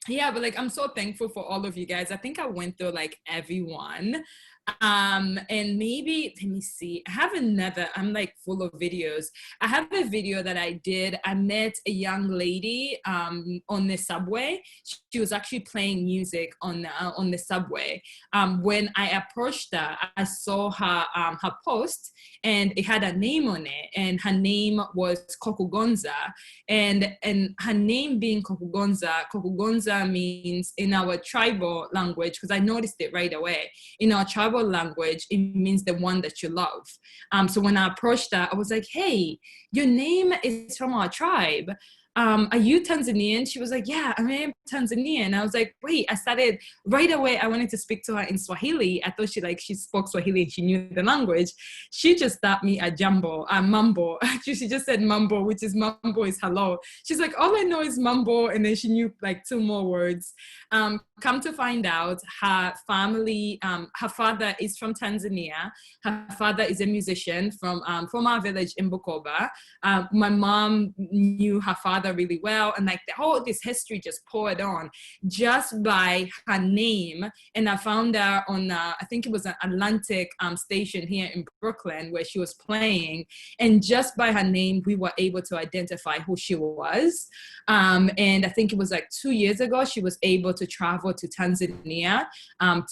Yeah, but like, I'm so thankful for all of you guys. I think I went through like everyone. And maybe, let me see, I have another, I'm like full of videos. I have a video that I did. I met a young lady on the subway. She was actually playing music on the subway. When I approached her, I saw her post, and it had a name on it, and her name was Kokugonza. And her name being Kokugonza means, in our tribal language, because I noticed it right away, in our tribal language, it means the one that you love. So when I approached her, I was like, hey, your name is from our tribe. Are you Tanzanian? She was like, yeah, I am Tanzanian. I was like, wait, I started right away. I wanted to speak to her in Swahili. I thought she spoke Swahili and she knew the language. She just stopped me at mambo. Actually, she just said mambo, which is mambo is hello. She's like, all I know is mambo. And then she knew like 2 more words. Come to find out, her family, her father is from Tanzania. Her father is a musician from our village in Bukoba. My mom knew her father really well, and like this history just poured on just by her name. And I found her on I think it was an Atlantic station here in Brooklyn where she was playing, and just by her name we were able to identify who she was. And I think it was like 2 years ago she was able to travel to Tanzania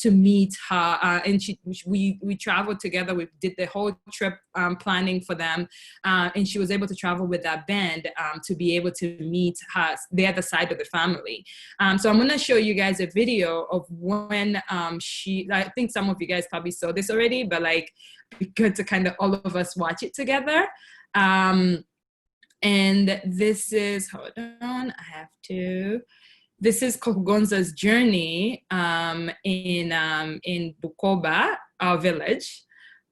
to meet her, and we traveled together. We did the whole trip planning for them, and she was able to travel with that band to be able to meet her, the other side of the family. So I'm going to show you guys a video of when I think some of you guys probably saw this already, but like, it's good to kind of all of us watch it together. And this is, hold on, this is Kokugonza's journey in Bukoba, our village.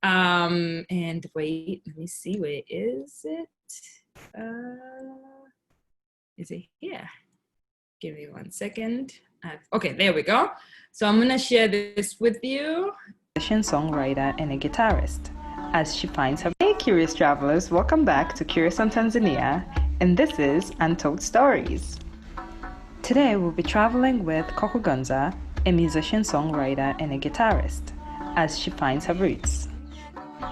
And wait, let me see, where is it? Is it here? Give me 1 second. Okay, there we go. So I'm gonna share this with you. Songwriter and a guitarist, as she finds her. Hey curious travelers, welcome back to Curious on Tanzania, and this is Untold Stories. Today we'll be traveling with Kokugonza, a musician, songwriter, and a guitarist, as she finds her roots.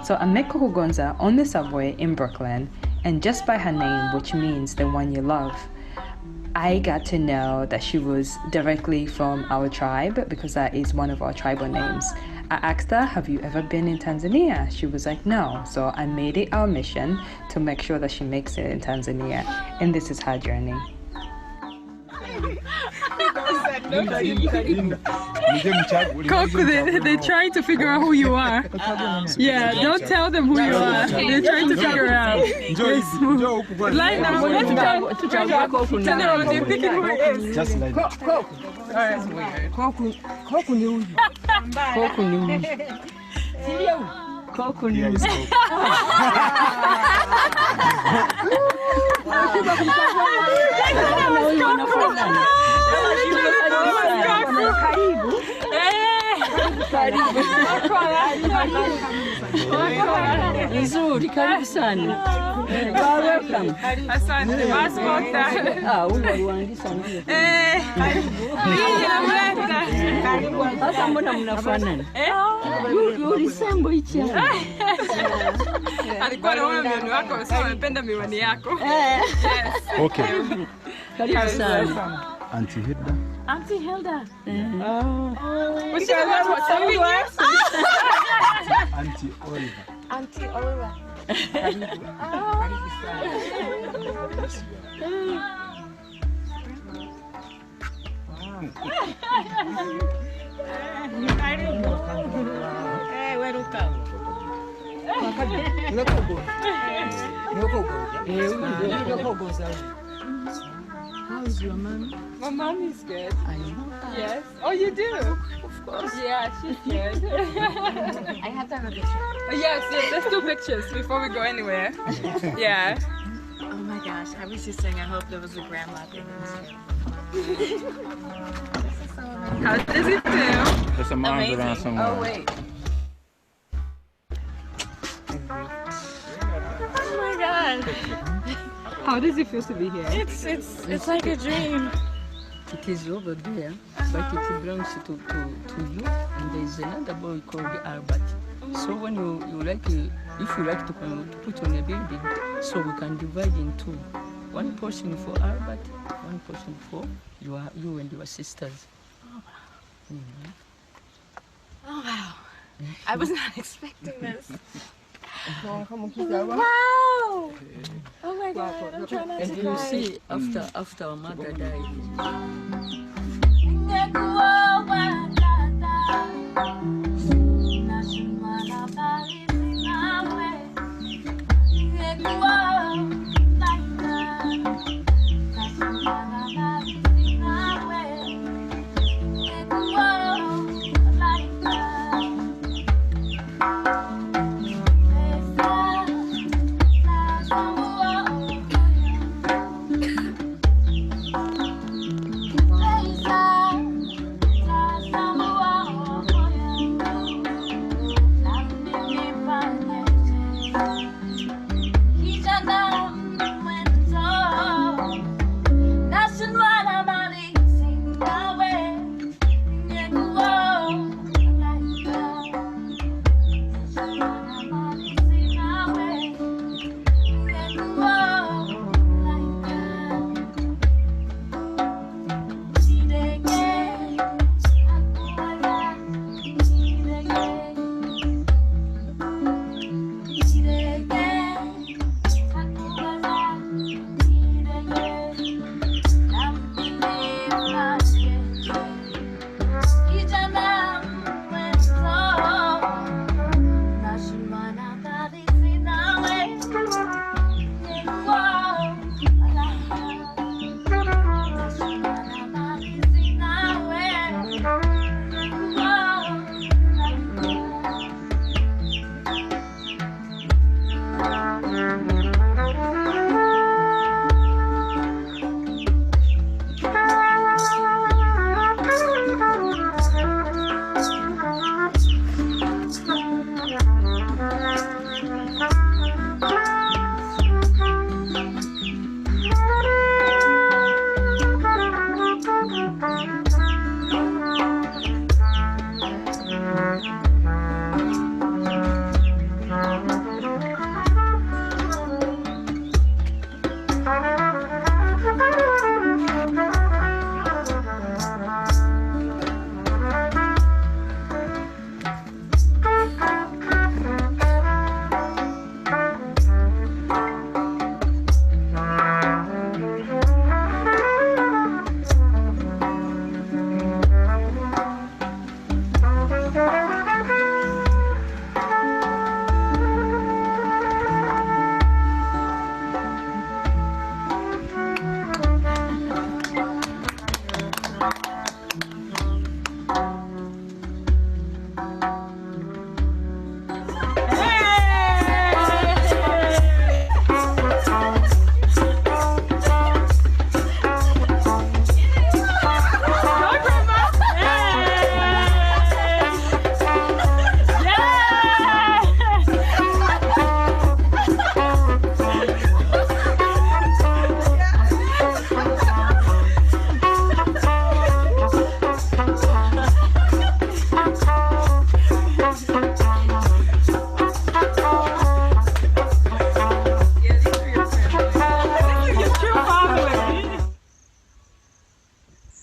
So I met Kokugonza on the subway in Brooklyn, and just by her name, which means the one you love, I got to know that she was directly from our tribe, because that is one of our tribal names. I asked her, have you ever been in Tanzania? She was like, no. So I made it our mission to make sure that she makes it in Tanzania. And this is her journey. They're trying to figure out who you are. Yeah, don't tell them who you are. They're trying to figure out. Lie now. Tell them they're thinking who it is. Just like that. That's weird. Coco news. Nzuri, karibu sana. Welcome. Asante, passport. Uliandisha ndio. Karibu. Sasa mbona mnafanana? Ulisembo hichi. Alikuwa anaona miwani wako, sio anapenda miwani yako. Yes. Okay. Karibu sana. Auntie Hilda. Auntie Hilda. Which is what sunglasses? Auntie Oliver. Auntie Oliver. How's your mom? My mom is good. I know. Yes. Oh, you do? Of course. Yeah, she's good. I have to have a picture. Yes, let's do pictures before we go anywhere. Yeah. Oh my gosh, I was just saying I hope there was a grandma thing. How does it feel? There's some moms around somewhere. Oh, wait. Oh my god. How does it feel to be here? It's like a dream. It is over there, but it belongs to you. And there is another boy called Albert. So when you like to, if you like to put on a building, so we can divide in two. One portion for Albert, one portion for you and your sisters. Oh wow. Oh wow. I was not expecting this. Wow! Oh my god, I'm trying not to And you cry. see, after our mother died,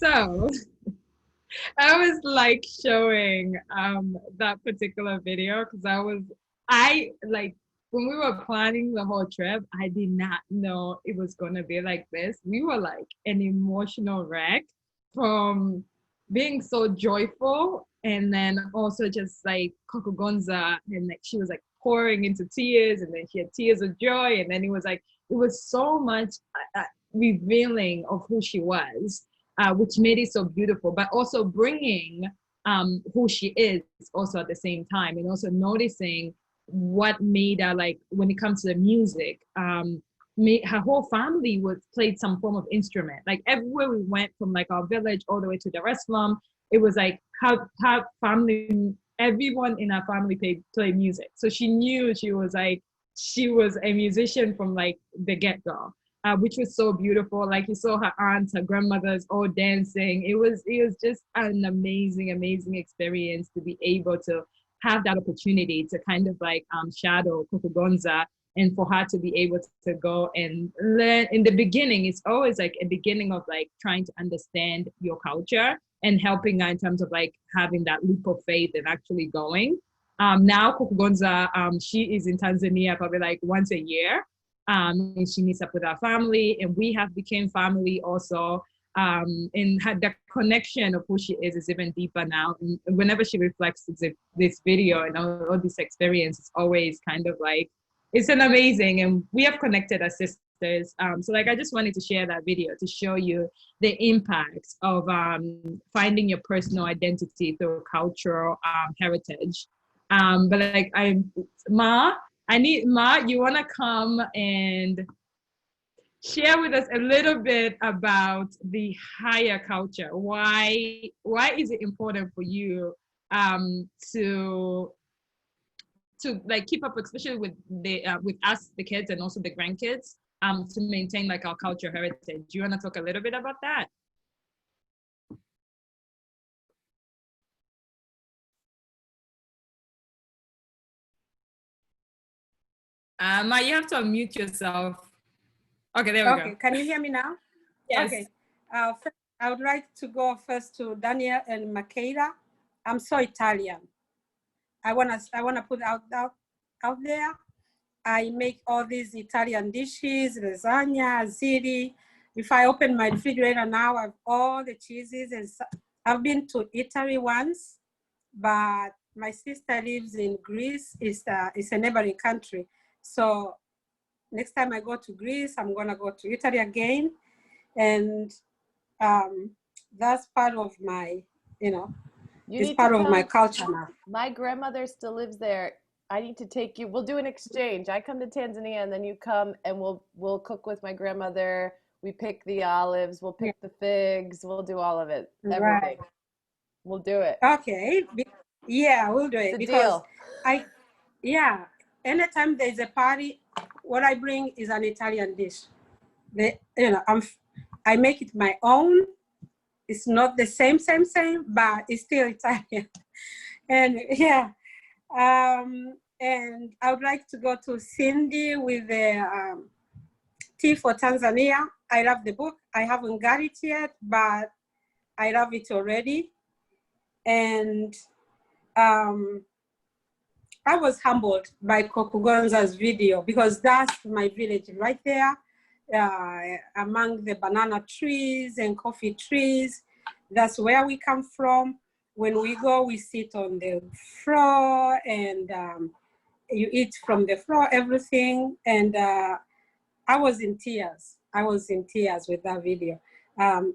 So I was like showing that particular video because I like when we were planning the whole trip, I did not know it was gonna be like this. We were like an emotional wreck from being so joyful and then also just like Coco Gonza and like she was like pouring into tears and then she had tears of joy and then it was so much revealing of who she was, which made it so beautiful, but also bringing who she is also at the same time, and also noticing what made her like when it comes to the music. Her whole family was played some form of instrument. Like everywhere we went, from like our village all the way to the restaurant, it was like her family, everyone in our family played music. So she knew she was a musician from like the get-go, which was so beautiful. Like you saw her aunts, her grandmothers all dancing. It was just an amazing experience to be able to have that opportunity to kind of like shadow Coco Gonza, and for her to be able to go and learn. In the beginning, it's always like a beginning of like trying to understand your culture and helping her in terms of like having that leap of faith and actually going. Now Coco Gonza, she is in Tanzania probably like once a year, and she meets up with our family, and we have became family also. And had the connection of who she is even deeper now. And whenever she reflects this video and all this experience, it's always kind of like, it's an amazing, and we have connected as sisters. So like, I just wanted to share that video to show you the impact of finding your personal identity through cultural heritage. But like, you wanna come and share with us a little bit about the higher culture. Why is it important for you to like keep up, especially with with us, the kids, and also the grandkids, to maintain like our culture heritage? Do you want to talk a little bit about that? Ma, you have to unmute yourself. Okay, there we go. Okay, can you hear me now? Yes. Okay. First, I would like to go first to Daniel and Makeda. I'm so Italian. I wanna put out there. I make all these Italian dishes, lasagna, ziti. If I open my refrigerator now, I have all the cheeses. And I've been to Italy once, but my sister lives in Greece. It's a neighboring country. So next time I go to Greece, I'm gonna go to Italy again. And that's part of my, it's part of my culture now. My grandmother still lives there. I need to take you. We'll do an exchange. I come to Tanzania and then you come, and we'll cook with my grandmother. We pick the olives, we'll pick the figs, we'll do all of it. Everything. Right. We'll do it. Okay. Yeah, we'll do it. It's a because deal. Anytime there's a party, what I bring is an Italian dish. I make it my own. It's not the same, but it's still Italian. And yeah. And I would like to go to Cindy with the Tea for Tanzania. I love the book. I haven't got it yet, but I love it already. And I was humbled by Coco Gonza's video, because that's my village right there, among the banana trees and coffee trees. That's where we come from. When we go, we sit on the floor and you eat from the floor, everything. And I was in tears. I was in tears with that video.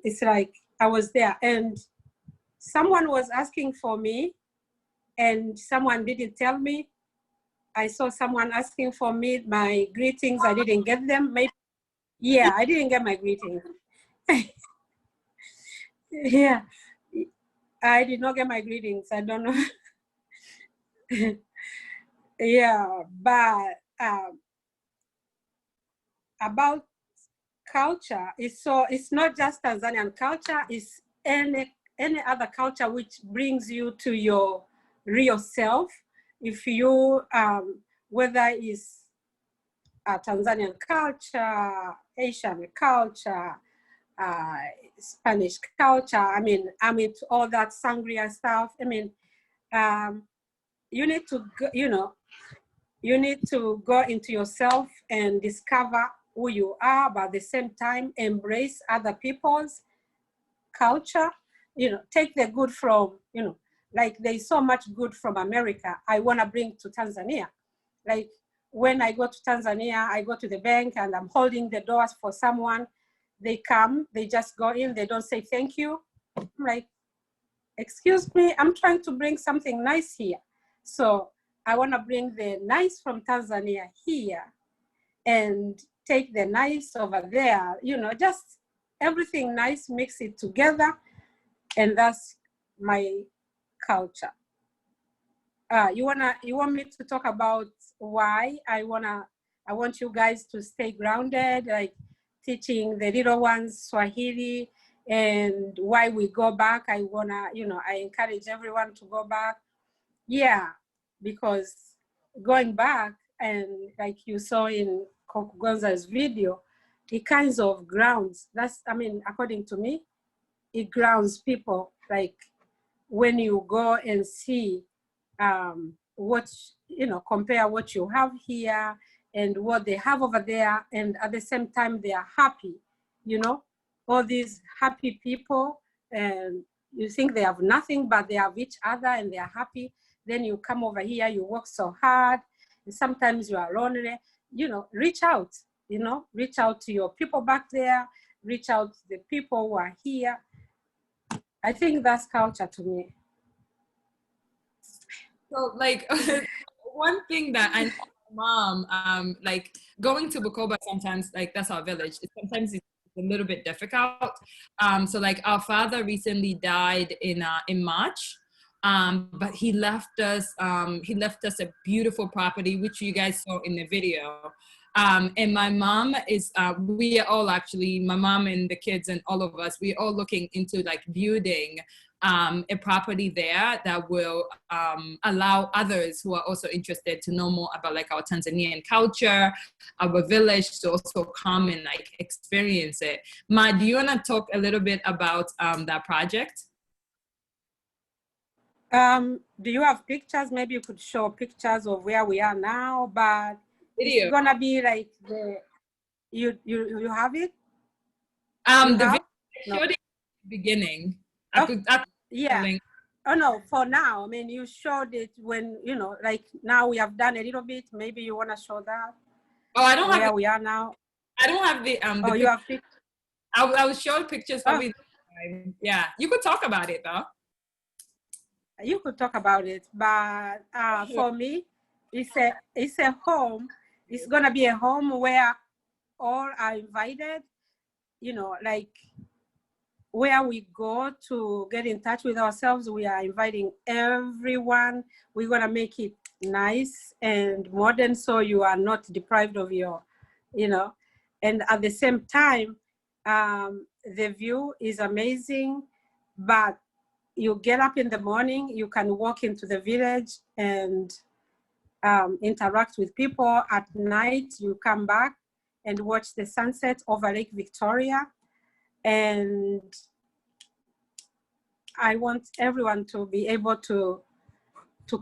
It's like I was there, and someone was asking for me, and someone didn't tell me. I saw someone asking for me, my greetings. I didn't get them. Maybe, yeah, I didn't get my greetings. Yeah, I did not get my greetings. I don't know. Yeah, but about culture, it's not just Tanzanian culture. It's any other culture which brings you to your real self. If you whether it's Tanzanian culture, Asian culture, Spanish culture. I mean, I'm into all that sangria stuff. I mean, you need to, you need to go into yourself and discover who you are, but at the same time, embrace other people's culture. Take the good from, like there's so much good from America I want to bring to Tanzania. Like when I go to Tanzania, I go to the bank and I'm holding the doors for someone. They come, they just go in, they don't say thank you. I'm like, excuse me, I'm trying to bring something nice here. So I want to bring the nice from Tanzania here and take the nice over there, just everything nice, mix it together. And that's my culture. You want me to talk about why I want you guys to stay grounded, like teaching the little ones Swahili, and why we go back. I encourage everyone to go back. Yeah, because going back, and like you saw in Kokugonza's video, it kinds of grounds. According to me, it grounds people. Like when you go and see what, compare what you have here and what they have over there, and at the same time they are happy, all these happy people, and you think they have nothing, but they have each other and they are happy. Then you come over here, you work so hard, and sometimes you are lonely, reach out to your people back there, reach out to the people who are here. I think that's culture to me. So like one thing that I know mom, like going to Bukoba sometimes, like that's our village. Sometimes it's a little bit difficult. So like our father recently died in March. But he left us a beautiful property, which you guys saw in the video. And my mom is, we are all actually, my mom and the kids and all of us, we're all looking into like building a property there that will allow others who are also interested to know more about like our Tanzanian culture, our village, to also come and like experience it. Ma, do you want to talk a little bit about that project? Do you have pictures? Maybe you could show pictures of where we are now, but video. It's gonna be like you have it? The video showed it at the beginning. Yeah. Oh no, for now. I mean, you showed it when, like now we have done a little bit. Maybe you wanna show that? Oh, I don't have where we are now. I don't have the Oh, you have pictures? I will show pictures probably. Yeah, you could talk about it though. You could talk about it, but for me, it's a home. It's gonna be a home where all are invited. Like where we go to get in touch with ourselves, we are inviting everyone. We're gonna make it nice and modern, so you are not deprived of your, and at the same time, the view is amazing, but you get up in the morning, you can walk into the village and interact with people. At night, you come back and watch the sunset over Lake Victoria. And I want everyone to be able to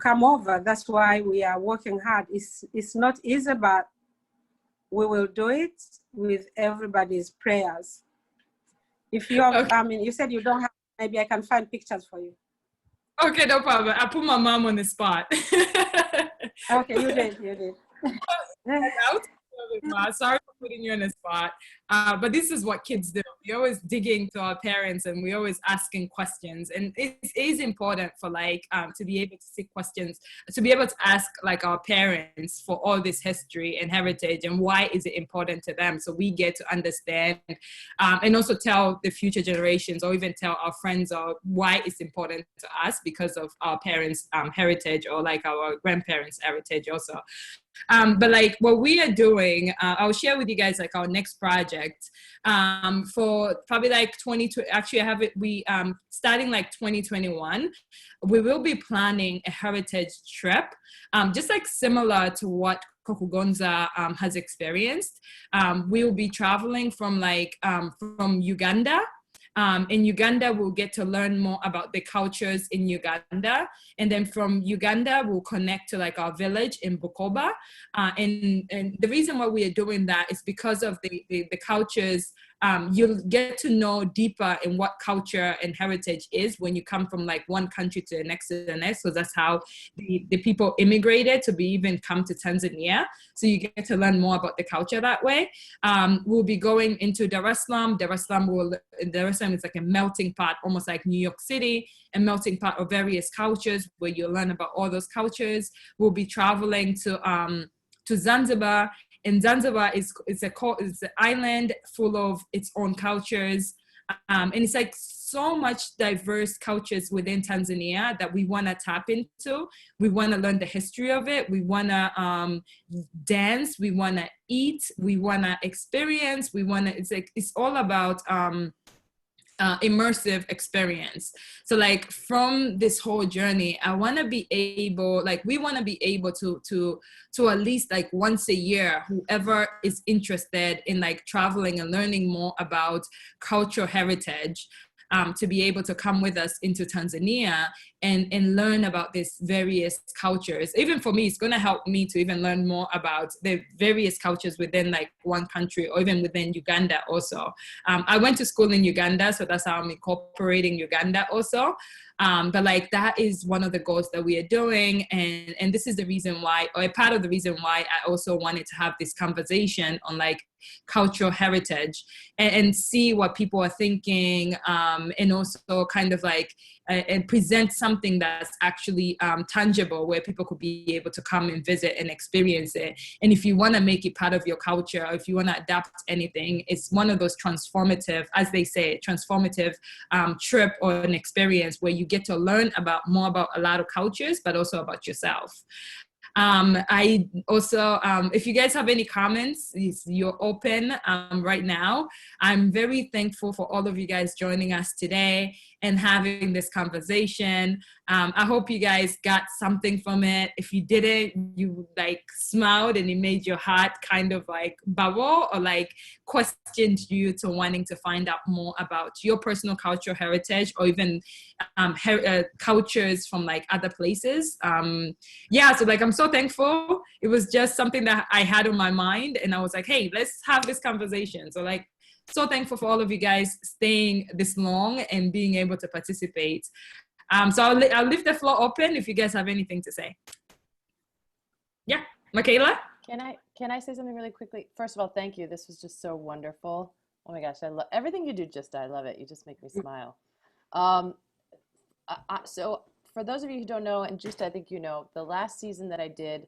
come over. That's why we are working hard. It's not easy, but we will do it with everybody's prayers. If you have, okay. You said you don't have, maybe I can find pictures for you. Okay, no problem. I put my mom on the spot. Okay, you did. Sorry for putting you on the spot. But this is what kids do. We always dig into our parents and we always asking questions. And it is important for like to be able to see questions, to be able to ask like our parents for all this history and heritage and why is it important to them. So we get to understand and also tell the future generations or even tell our friends or why it's important to us because of our parents' heritage or like our grandparents' heritage also. But like what we are doing, I'll share with you guys like our next project for probably like actually I have it, starting like 2021, we will be planning a heritage trip, just like similar to what Kokugonza has experienced. We'll be traveling from from Uganda. In Uganda, we'll get to learn more about the cultures in Uganda. And then from Uganda, we'll connect to like our village in Bukoba. And the reason why we are doing that is because of the cultures. You'll get to know deeper in what culture and heritage is when you come from like one country to the next to the next. So that's how the people immigrated to be even come to Tanzania. So you get to learn more about the culture that way. We'll be going into Dar es Salaam. Dar es Salaam is like a melting pot, almost like New York City, a melting pot of various cultures where you'll learn about all those cultures. We'll be traveling to Zanzibar. And Zanzibar is an island full of its own cultures. And it's like so much diverse cultures within Tanzania that we want to tap into. We want to learn the history of it. We want to dance. We want to eat. We want to experience. It's all about immersive experience. So like from this whole journey, I want to be able, we want to be able to at least like once a year, whoever is interested in like traveling and learning more about cultural heritage, to be able to come with us into Tanzania and learn about these various cultures. Even for me, it's going to help me to even learn more about the various cultures within like one country or even within Uganda also. I went to school in Uganda, so that's how I'm incorporating Uganda also. But like that is one of the goals that we are doing, and this is the reason why, or a part of the reason why I also wanted to have this conversation on like cultural heritage and see what people are thinking, and also kind of like and present something that's actually tangible where people could be able to come and visit and experience it. And if you want to make it part of your culture, or if you want to adapt anything, it's one of those transformative, as they say, transformative trip or an experience where you get to learn more about a lot of cultures, but also about yourself. I also, if you guys have any comments, you're open right now. I'm very thankful for all of you guys joining us today and having this conversation. I hope you guys got something from it. If you didn't, you like smiled and it made your heart kind of like bubble, or like questioned you to wanting to find out more about your personal cultural heritage, or even cultures from like other places. Yeah, so like I'm so thankful. It was just something that I had on my mind, and I was like, hey, let's have this conversation. So like, so thankful for all of you guys staying this long and being able to participate. So I'll leave the floor open if you guys have anything to say. Yeah, Michaela? Can I say something really quickly? First of all, thank you. This was just so wonderful. Oh my gosh, I love everything you do. I love it. You just make me smile. So for those of you who don't know, and just I think you know, the last season that I did,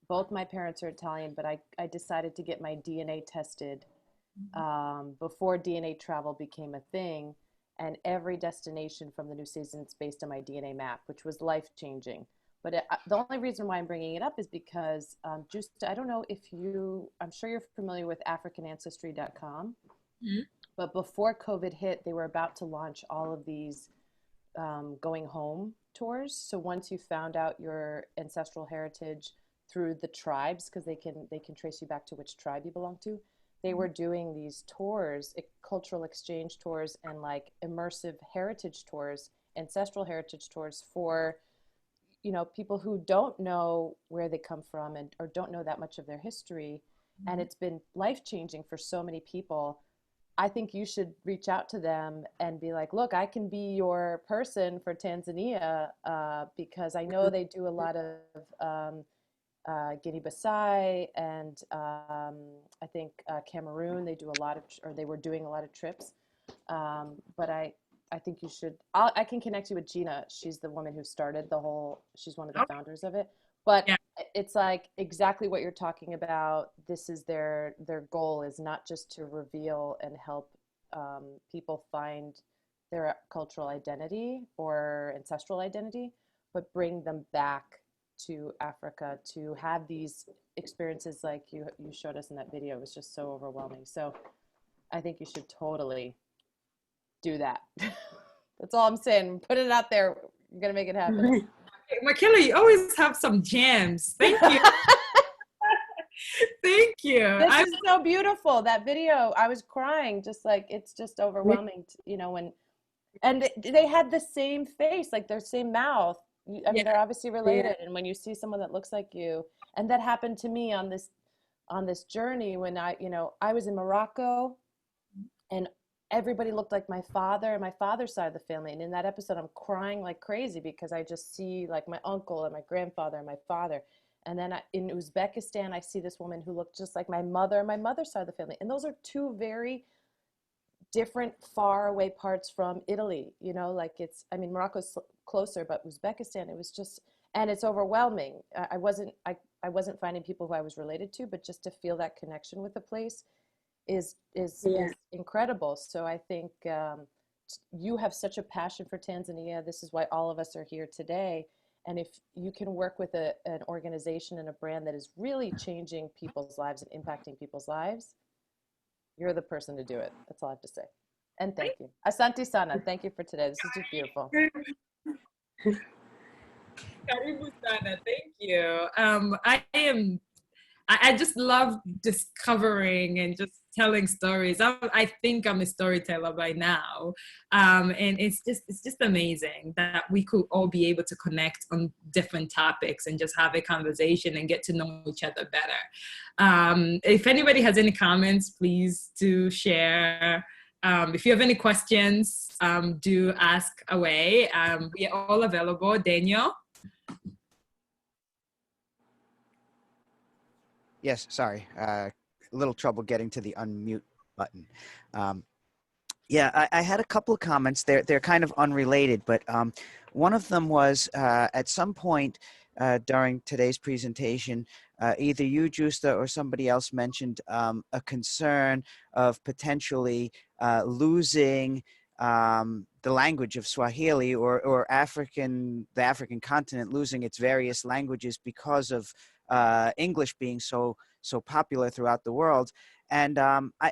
both my parents are Italian, but I decided to get my DNA tested before DNA travel became a thing, and every destination from the new season is based on my DNA map, which was life-changing. But the only reason why I'm bringing it up is because I don't know if I'm sure you're familiar with AfricanAncestry.com, but before COVID hit, they were about to launch all of these going home tours. So once you found out your ancestral heritage through the tribes, because they can trace you back to which tribe you belong to, they were doing these tours, cultural exchange tours, and like immersive heritage tours, ancestral heritage tours for, people who don't know where they come from or don't know that much of their history. And it's been life-changing for so many people. I think you should reach out to them and be like, look, I can be your person for Tanzania, because I know they do a lot of Guinea-Bissau and I think Cameroon. They do a lot of, or they were doing a lot of trips. But I think you should. I can connect you with Gina. She's the woman who started she's one of the founders of it. But yeah, it's like exactly what you're talking about. This is their goal, is not just to reveal and help people find their cultural identity or ancestral identity, but bring them back to Africa to have these experiences like you showed us in that video. It was just so overwhelming. So I think you should totally do that. That's all I'm saying. Put it out there. We're going to make it happen. Michaela, you always have some gems. Thank you. you. This is so beautiful. That video, I was crying, just like, it's just overwhelming, you know, and they had the same face, like their same mouth. I mean, they're obviously related. And when you see someone that looks like you, and that happened to me on this journey when I was in Morocco, and everybody looked like my father and my father's side of the family. And in that episode, I'm crying like crazy because I just see like my uncle and my grandfather and my father. And then in Uzbekistan, I see this woman who looked just like my mother and my mother's side of the family. And those are two very different, far away parts from Italy. You know, like I mean, Morocco's closer, but Uzbekistan, it was just, and it's overwhelming. I wasn't finding people who I was related to, but just to feel that connection with the place is incredible. So I think you have such a passion for Tanzania. This is why all of us are here today. And if you can work with an organization and a brand that is really changing people's lives and impacting people's lives, you're the person to do it. That's all I have to say. And thank you. Asante Sana. Thank you for today. This is just beautiful. Karibu sana. Thank you. I just love discovering and just telling stories. I think I'm a storyteller by now. And it's just amazing that we could all be able to connect on different topics and just have a conversation and get to know each other better. If anybody has any comments, please do share. If you have any questions, do ask away. We are all available. Daniel? Yes, sorry. A little trouble getting to the unmute button. Yeah, I had a couple of comments. They're kind of unrelated, but one of them was at some point during today's presentation, either you, Justa, or somebody else mentioned a concern of potentially losing the language of Swahili or the African continent losing its various languages because of English being so popular throughout the world. And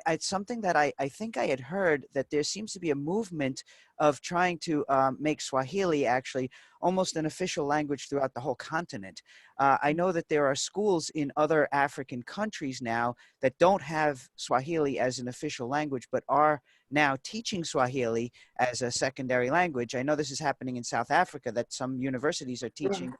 it's something that I think I had heard, that there seems to be a movement of trying to make Swahili actually almost an official language throughout the whole continent. I know that there are schools in other African countries now that don't have Swahili as an official language, but are now teaching Swahili as a secondary language. I know this is happening in South Africa, that some universities are teaching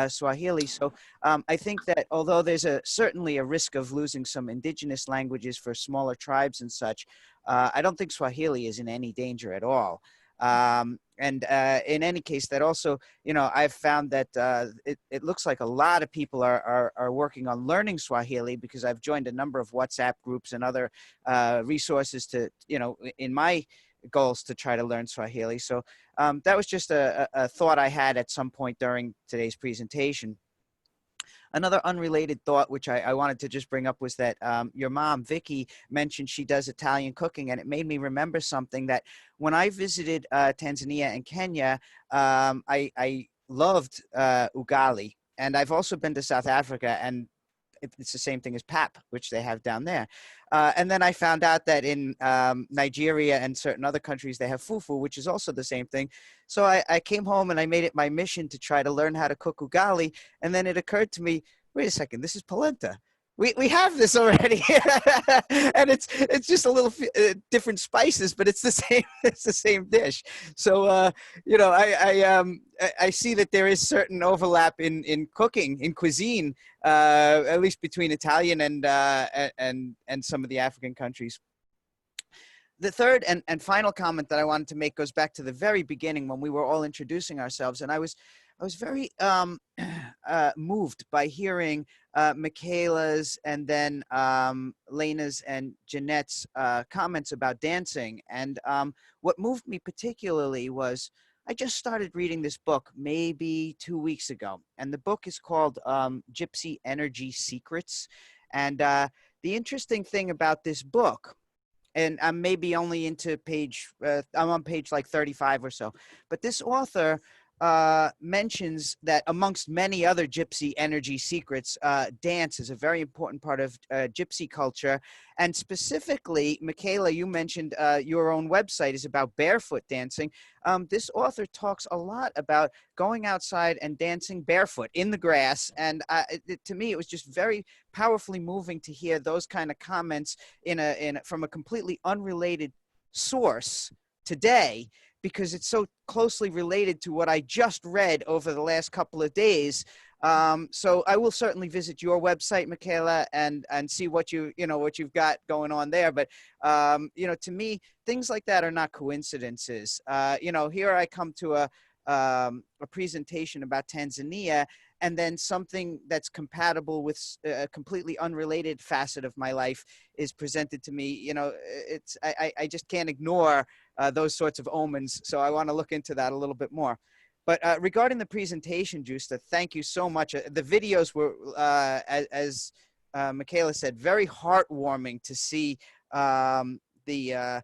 Swahili. So I think that although there's certainly a risk of losing some indigenous languages for smaller tribes and such, I don't think Swahili is in any danger at all. And in any case, that also, I've found that it looks like a lot of people are working on learning Swahili, because I've joined a number of WhatsApp groups and other resources to, in my goals to try to learn Swahili. So that was just a thought I had at some point during today's presentation. Another unrelated thought, which I wanted to just bring up, was that your mom, Vicky, mentioned she does Italian cooking, and it made me remember something, that when I visited Tanzania and Kenya, I loved ugali. And I've also been to South Africa, and it's the same thing as pap, which they have down there. And then I found out that in Nigeria and certain other countries, they have fufu, which is also the same thing. So I came home and I made it my mission to try to learn how to cook ugali. And then it occurred to me, wait a second, this is polenta. We have this already, and it's just a little different spices, but it's the same dish. So I see that there is certain overlap in cooking, in cuisine, at least between Italian and some of the African countries. The third and final comment that I wanted to make goes back to the very beginning, when we were all introducing ourselves, and I was very moved by hearing Michaela's and then Lena's and Jeanette's comments about dancing. And what moved me particularly was, I just started reading this book maybe 2 weeks ago, and the book is called Gypsy Energy Secrets. And the interesting thing about this book, and I'm maybe only into I'm on page like 35 or so, but this author mentions that amongst many other gypsy energy secrets, dance is a very important part of gypsy culture. And specifically, Michaela, you mentioned your own website is about barefoot dancing. This author talks a lot about going outside and dancing barefoot in the grass. And to me, it was just very powerfully moving to hear those kind of comments from a completely unrelated source today, because it's so closely related to what I just read over the last couple of days. So I will certainly visit your website, Michaela, and see what what you've got going on there. But to me, things like that are not coincidences. Here I come to a presentation about Tanzania, and then something that's compatible with a completely unrelated facet of my life is presented to me. I just can't ignore those sorts of omens. So I want to look into that a little bit more. But regarding the presentation, Justa, thank you so much. The videos were, as Michaela said, very heartwarming to see the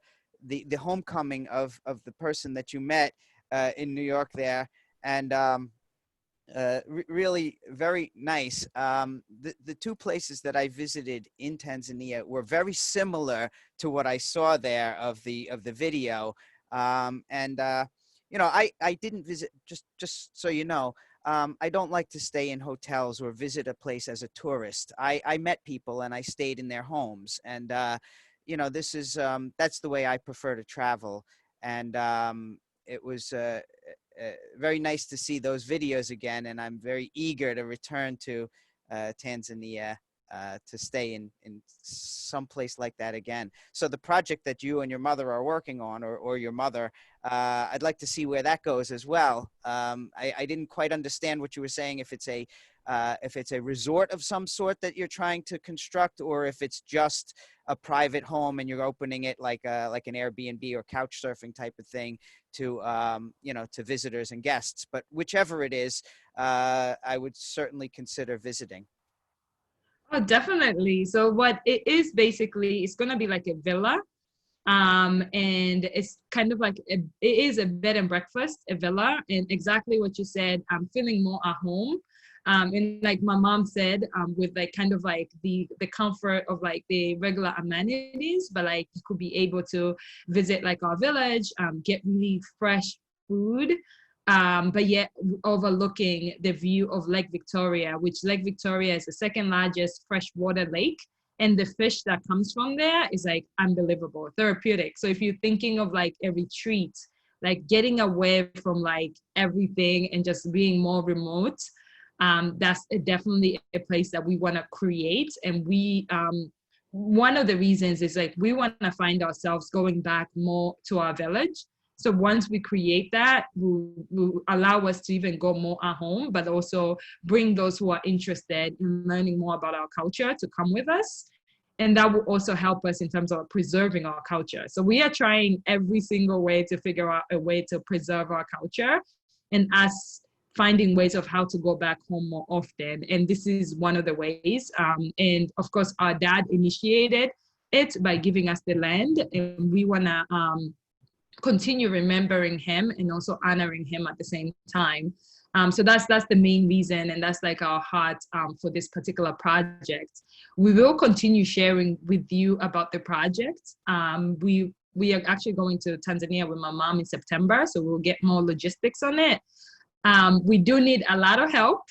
homecoming of the person that you met in New York there. And really very nice. The two places that I visited in Tanzania were very similar to what I saw there of the video. I didn't visit, just so you know, I don't like to stay in hotels or visit a place as a tourist. I met people and I stayed in their homes, and this is that's the way I prefer to travel. And it was very nice to see those videos again, and I'm very eager to return to Tanzania to stay in some place like that again. So the project that you and your mother are working on, or your mother, I'd like to see where that goes as well. I didn't quite understand what you were saying, if it's a resort of some sort that you're trying to construct, or if it's just a private home and you're opening it like an Airbnb or couch surfing type of thing to to visitors and guests. But whichever it is, I would certainly consider visiting. Oh, definitely. So what it is basically, it's going to be like a villa. And it's kind of like, it is a bed and breakfast, a villa. And exactly what you said, I'm feeling more at home. And like my mom said, with like kind of like the comfort of like the regular amenities, but like you could be able to visit like our village, get really fresh food, but yet overlooking the view of Lake Victoria, which Lake Victoria is the second largest freshwater lake. And the fish that comes from there is like unbelievable, therapeutic. So if you're thinking of like a retreat, like getting away from like everything and just being more remote, that's definitely a place that we want to create. And we, one of the reasons is like we want to find ourselves going back more to our village. So once we create that, will allow us to even go more at home, but also bring those who are interested in learning more about our culture to come with us. And that will also help us in terms of preserving our culture. So we are trying every single way to figure out a way to preserve our culture, and us finding ways of how to go back home more often. And this is one of the ways. And of course, our dad initiated it by giving us the land, and we want to continue remembering him and also honoring him at the same time. So that's the main reason, and that's like our heart for this particular project. We will continue sharing with you about the project. We are actually going to Tanzania with my mom in September, so we'll get more logistics on it. We do need a lot of help.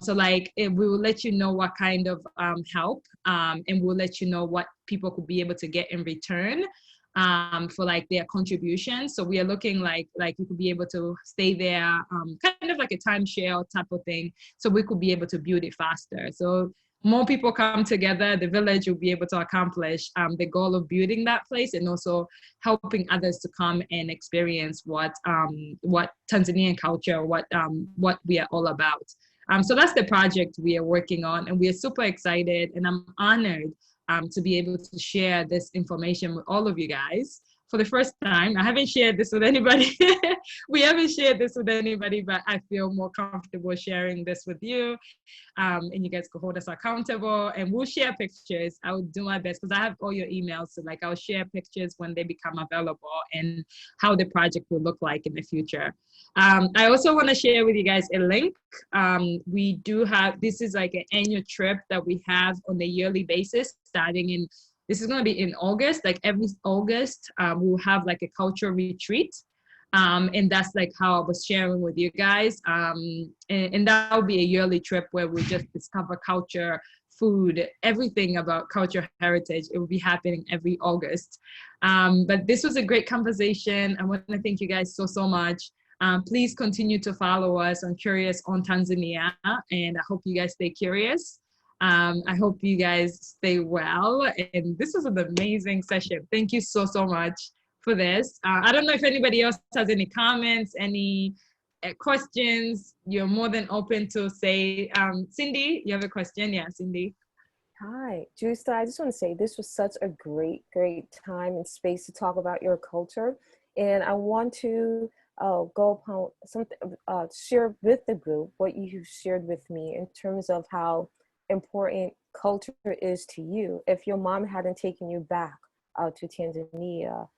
So like we will let you know what kind of help, and we'll let you know what people could be able to get in return for like their contributions. So we are looking like you could be able to stay there, kind of like a timeshare type of thing. So we could be able to build it faster. So more people come together, the village will be able to accomplish the goal of building that place, and also helping others to come and experience what Tanzanian culture, what we are all about. So that's the project we are working on, and we are super excited, and I'm honored to be able to share this information with all of you guys. for the first time. I haven't shared this with anybody. We haven't shared this with anybody, but I feel more comfortable sharing this with you. And you guys can hold us accountable, and we'll share pictures. I will do my best because I have all your emails. So like I'll share pictures when they become available and how the project will look like in the future. I also want to share with you guys a link. We do have, this is like an annual trip that we have on a yearly basis starting in, this is going to be in August, like every August, we'll have like a cultural retreat. And that's like how I was sharing with you guys. And that will be a yearly trip where we just discover culture, food, everything about culture heritage. It will be happening every August. But this was a great conversation. I want to thank you guys so much. Please continue to follow us on Curious on Tanzania, and I hope you guys stay curious. I hope you guys stay well. And this was an amazing session. Thank you so much for this. I don't know if anybody else has any comments, any questions. You're more than open to say. Cindy, you have a question? Yeah, Cindy. Hi, Justa. I just want to say this was such a great time and space to talk about your culture. And I want to go upon something, share with the group what you shared with me in terms of how important culture is to you. If your mom hadn't taken you back to Tanzania,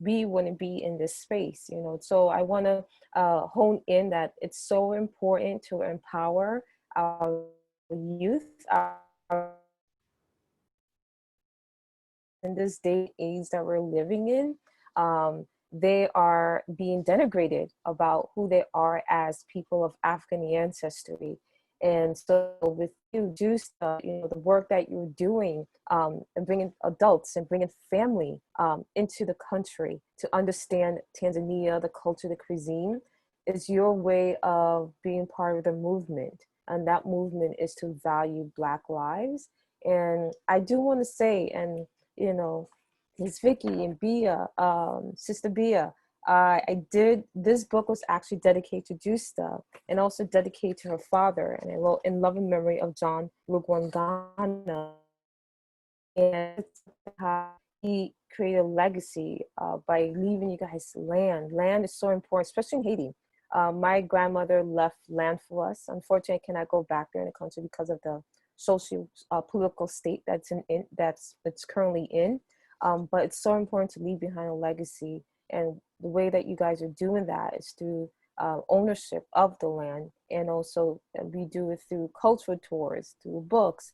we wouldn't be in this space, you know. So I want to hone in that it's so important to empower our youth in this day and age that we're living in. They are being denigrated about who they are as people of African ancestry. And so with you, just you know, the work that you're doing and bringing adults and bringing family into the country to understand Tanzania, the culture, the cuisine, is your way of being part of the movement. And that movement is to value Black lives. And I do want to say, and you know, Miss Vicky and Bia, Sister Bia, I did, this book was actually dedicated to Justa and also dedicated to her father, and I wrote in love and memory of John Lugwangana, and how he created a legacy by leaving you guys land. Land is so important, especially in Haiti. My grandmother left land for us. Unfortunately, I cannot go back there in the country because of the social political state that's it's currently in. But it's so important to leave behind a legacy. And the way that you guys are doing that is through ownership of the land. And also we do it through cultural tours, through books,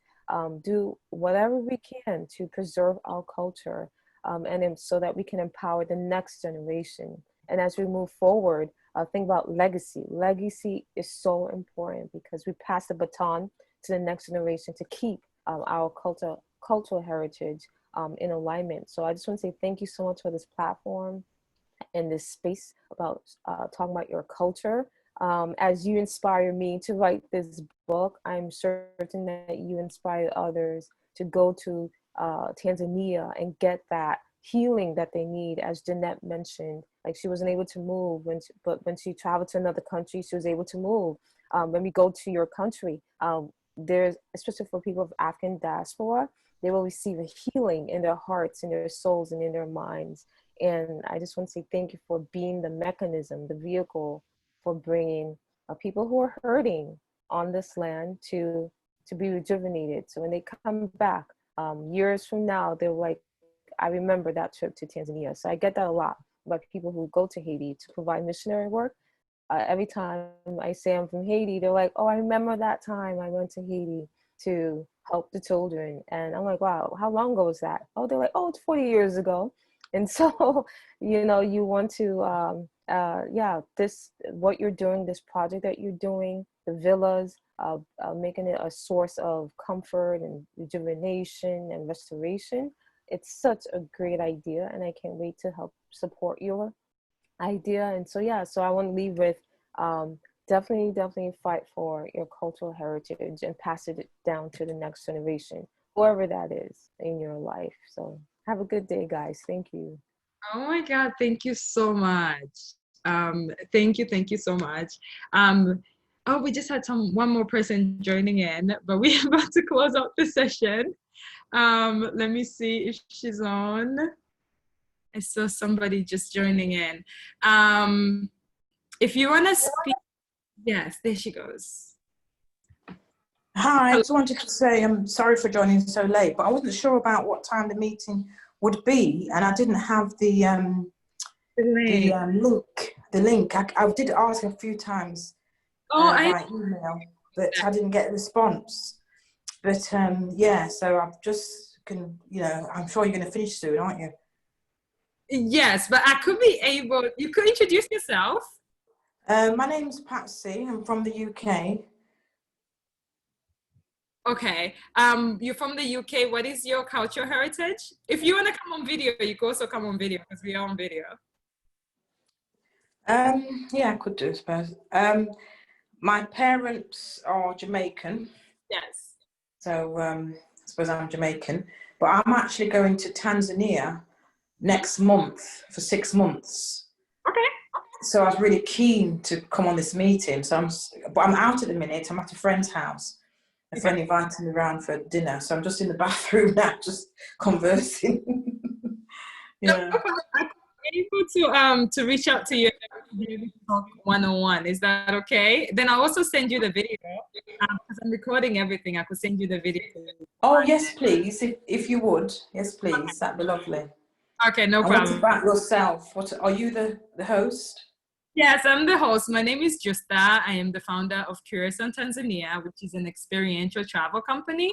do whatever we can to preserve our culture and so that we can empower the next generation. And as we move forward, think about legacy. Legacy is so important because we pass the baton to the next generation to keep our cultural heritage in alignment. So I just want to say thank you so much for this platform and this space about talking about your culture. As you inspire me to write this book, I'm certain that you inspire others to go to Tanzania and get that healing that they need. As Jeanette mentioned, like she wasn't able to move, but when she traveled to another country, she was able to move. When we go to your country, there's, especially for people of African diaspora, they will receive a healing in their hearts, in their souls, and in their minds. And I just want to say thank you for being the mechanism, the vehicle for bringing people who are hurting on this land to be rejuvenated. So when they come back years from now, they're like, I remember that trip to Tanzania. So I get that a lot about people who go to Haiti to provide missionary work. Every time I say I'm from Haiti, they're like, oh, I remember that time I went to Haiti to help the children. And I'm like, wow, how long ago was that? Oh, they're like, oh, it's 40 years ago. And so, you know, you want to, what you're doing, this project that you're doing, the villas, making it a source of comfort and rejuvenation and restoration. It's such a great idea, and I can't wait to help support your idea. And so, yeah, so I want to leave with definitely fight for your cultural heritage and pass it down to the next generation, whoever that is in your life. So have a good day, guys. Thank you. Oh my God, thank you so much. Thank you so much. Oh, we just had one more person joining in, but we're about to close out the session. Let me see if she's on. I saw somebody just joining in. If you want to speak, yes, there she goes. Hi, I just wanted to say I'm sorry for joining so late, but I wasn't sure about what time the meeting would be, and I didn't have the link. I did ask a few times by email, but I didn't get a response. But yeah, so I'm just I'm sure you're going to finish soon, aren't you? Yes, but I could be able. You could introduce yourself. My name's Patsy. I'm from the UK. Okay. You're from the UK. What is your cultural heritage? If you want to come on video, you can also come on video because we are on video. Yeah, I could do, I suppose. My parents are Jamaican. Yes. So I suppose I'm Jamaican, but I'm actually going to Tanzania next month for 6 months. Okay. So I was really keen to come on this meeting. But I'm out at the minute. I'm at a friend's house. A friend invited me around for dinner, so I'm just in the bathroom now, just conversing. Yeah. I'm able to reach out to you and talk one-on-one. Is that okay? Then I'll also send you the video because I'm recording everything. I could send you the video. Oh yes, please, if you would. Yes, please. That'd be lovely. Okay, no problem. What about yourself? What are you the host? Yes, I'm the host. My name is Justa. I am the founder of Curious on Tanzania, which is an experiential travel company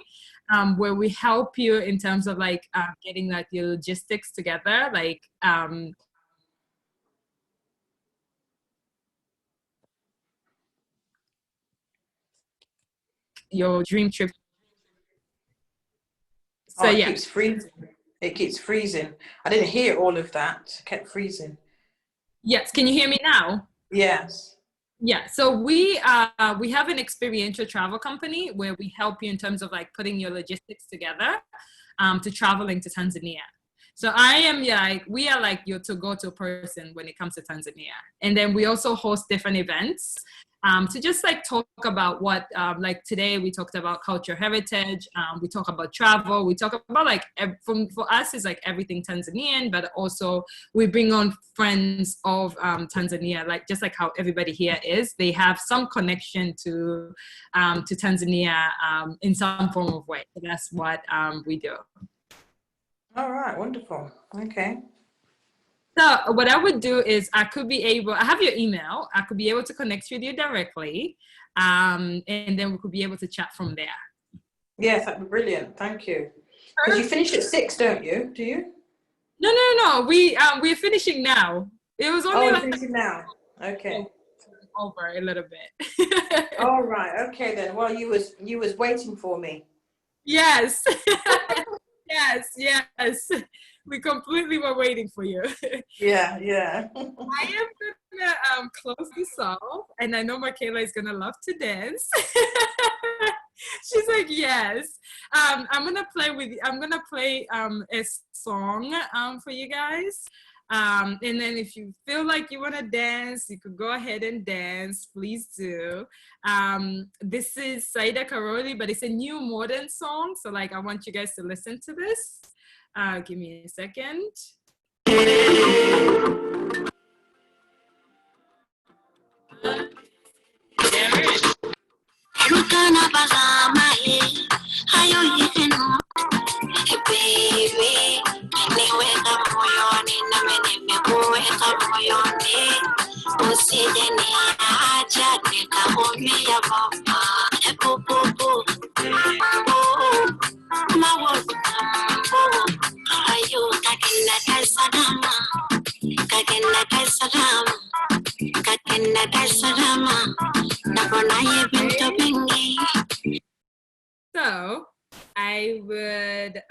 where we help you in terms of like getting like your logistics together, like your dream trip. So it keeps freezing. It keeps freezing. I didn't hear all of that. It kept freezing. Yes, can you hear me now? Yes. Yeah, so we have an experiential travel company where we help you in terms of like putting your logistics together to traveling to Tanzania. So we are like your to-go-to person when it comes to Tanzania. And then we also host different events to just like talk about what, like today we talked about cultural heritage, we talk about travel, we talk about like, for us it's like everything Tanzanian, but also we bring on friends of Tanzania, like just like how everybody here is, they have some connection to Tanzania in some form of way. So that's what we do. All right, wonderful. Okay. So what I would do is I have your email. I could be able to connect with you directly. And then we could be able to chat from there. Yes, that'd be brilliant. Thank you. Because you finish at 6, don't you? Do you? No. We're finishing now. It was only finishing now. Okay. Over a little bit. All right. Okay then. Well, you was waiting for me. Yes. Yes. We completely were waiting for you. Yeah. I am gonna close this off, and I know Michaela is gonna love to dance. She's like, yes. I'm gonna play a song for you guys. And then if you feel like you wanna dance, you could go ahead and dance. Please do. This is Saida Karoli, but it's a new modern song. So like, I want you guys to listen to this. Give me a second. So I would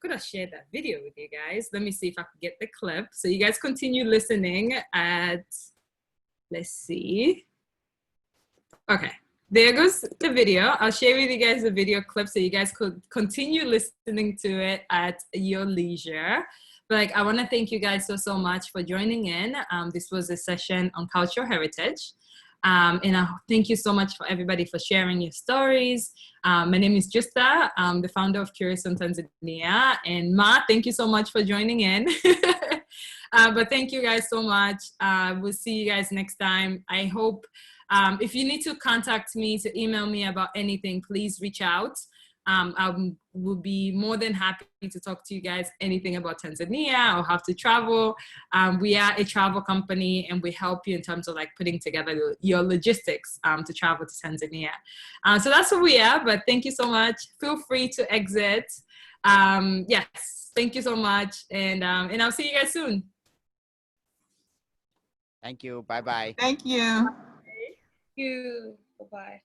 could have shared that video with you guys. Let me see if I could get the clip. So you guys continue listening at, let's see. Okay, there goes the video. I'll share with you guys the video clip so you guys could continue listening to it at your leisure. But like, I want to thank you guys so much for joining in. This was a session on cultural heritage. And I thank you so much for everybody for sharing your stories. My name is Justa. I'm the founder of Curious on Tanzania. And Ma, thank you so much for joining in. But thank you guys so much. We'll see you guys next time. I hope if you need to contact me, to email me about anything, please reach out. I will be more than happy to talk to you guys anything about Tanzania or how to travel. We are a travel company and we help you in terms of like putting together your logistics to travel to Tanzania. So that's who we are, but thank you so much. Feel free to exit. Yes, thank you so much. And I'll see you guys soon. Thank you. Bye-bye. Thank you. Thank you. Bye-bye.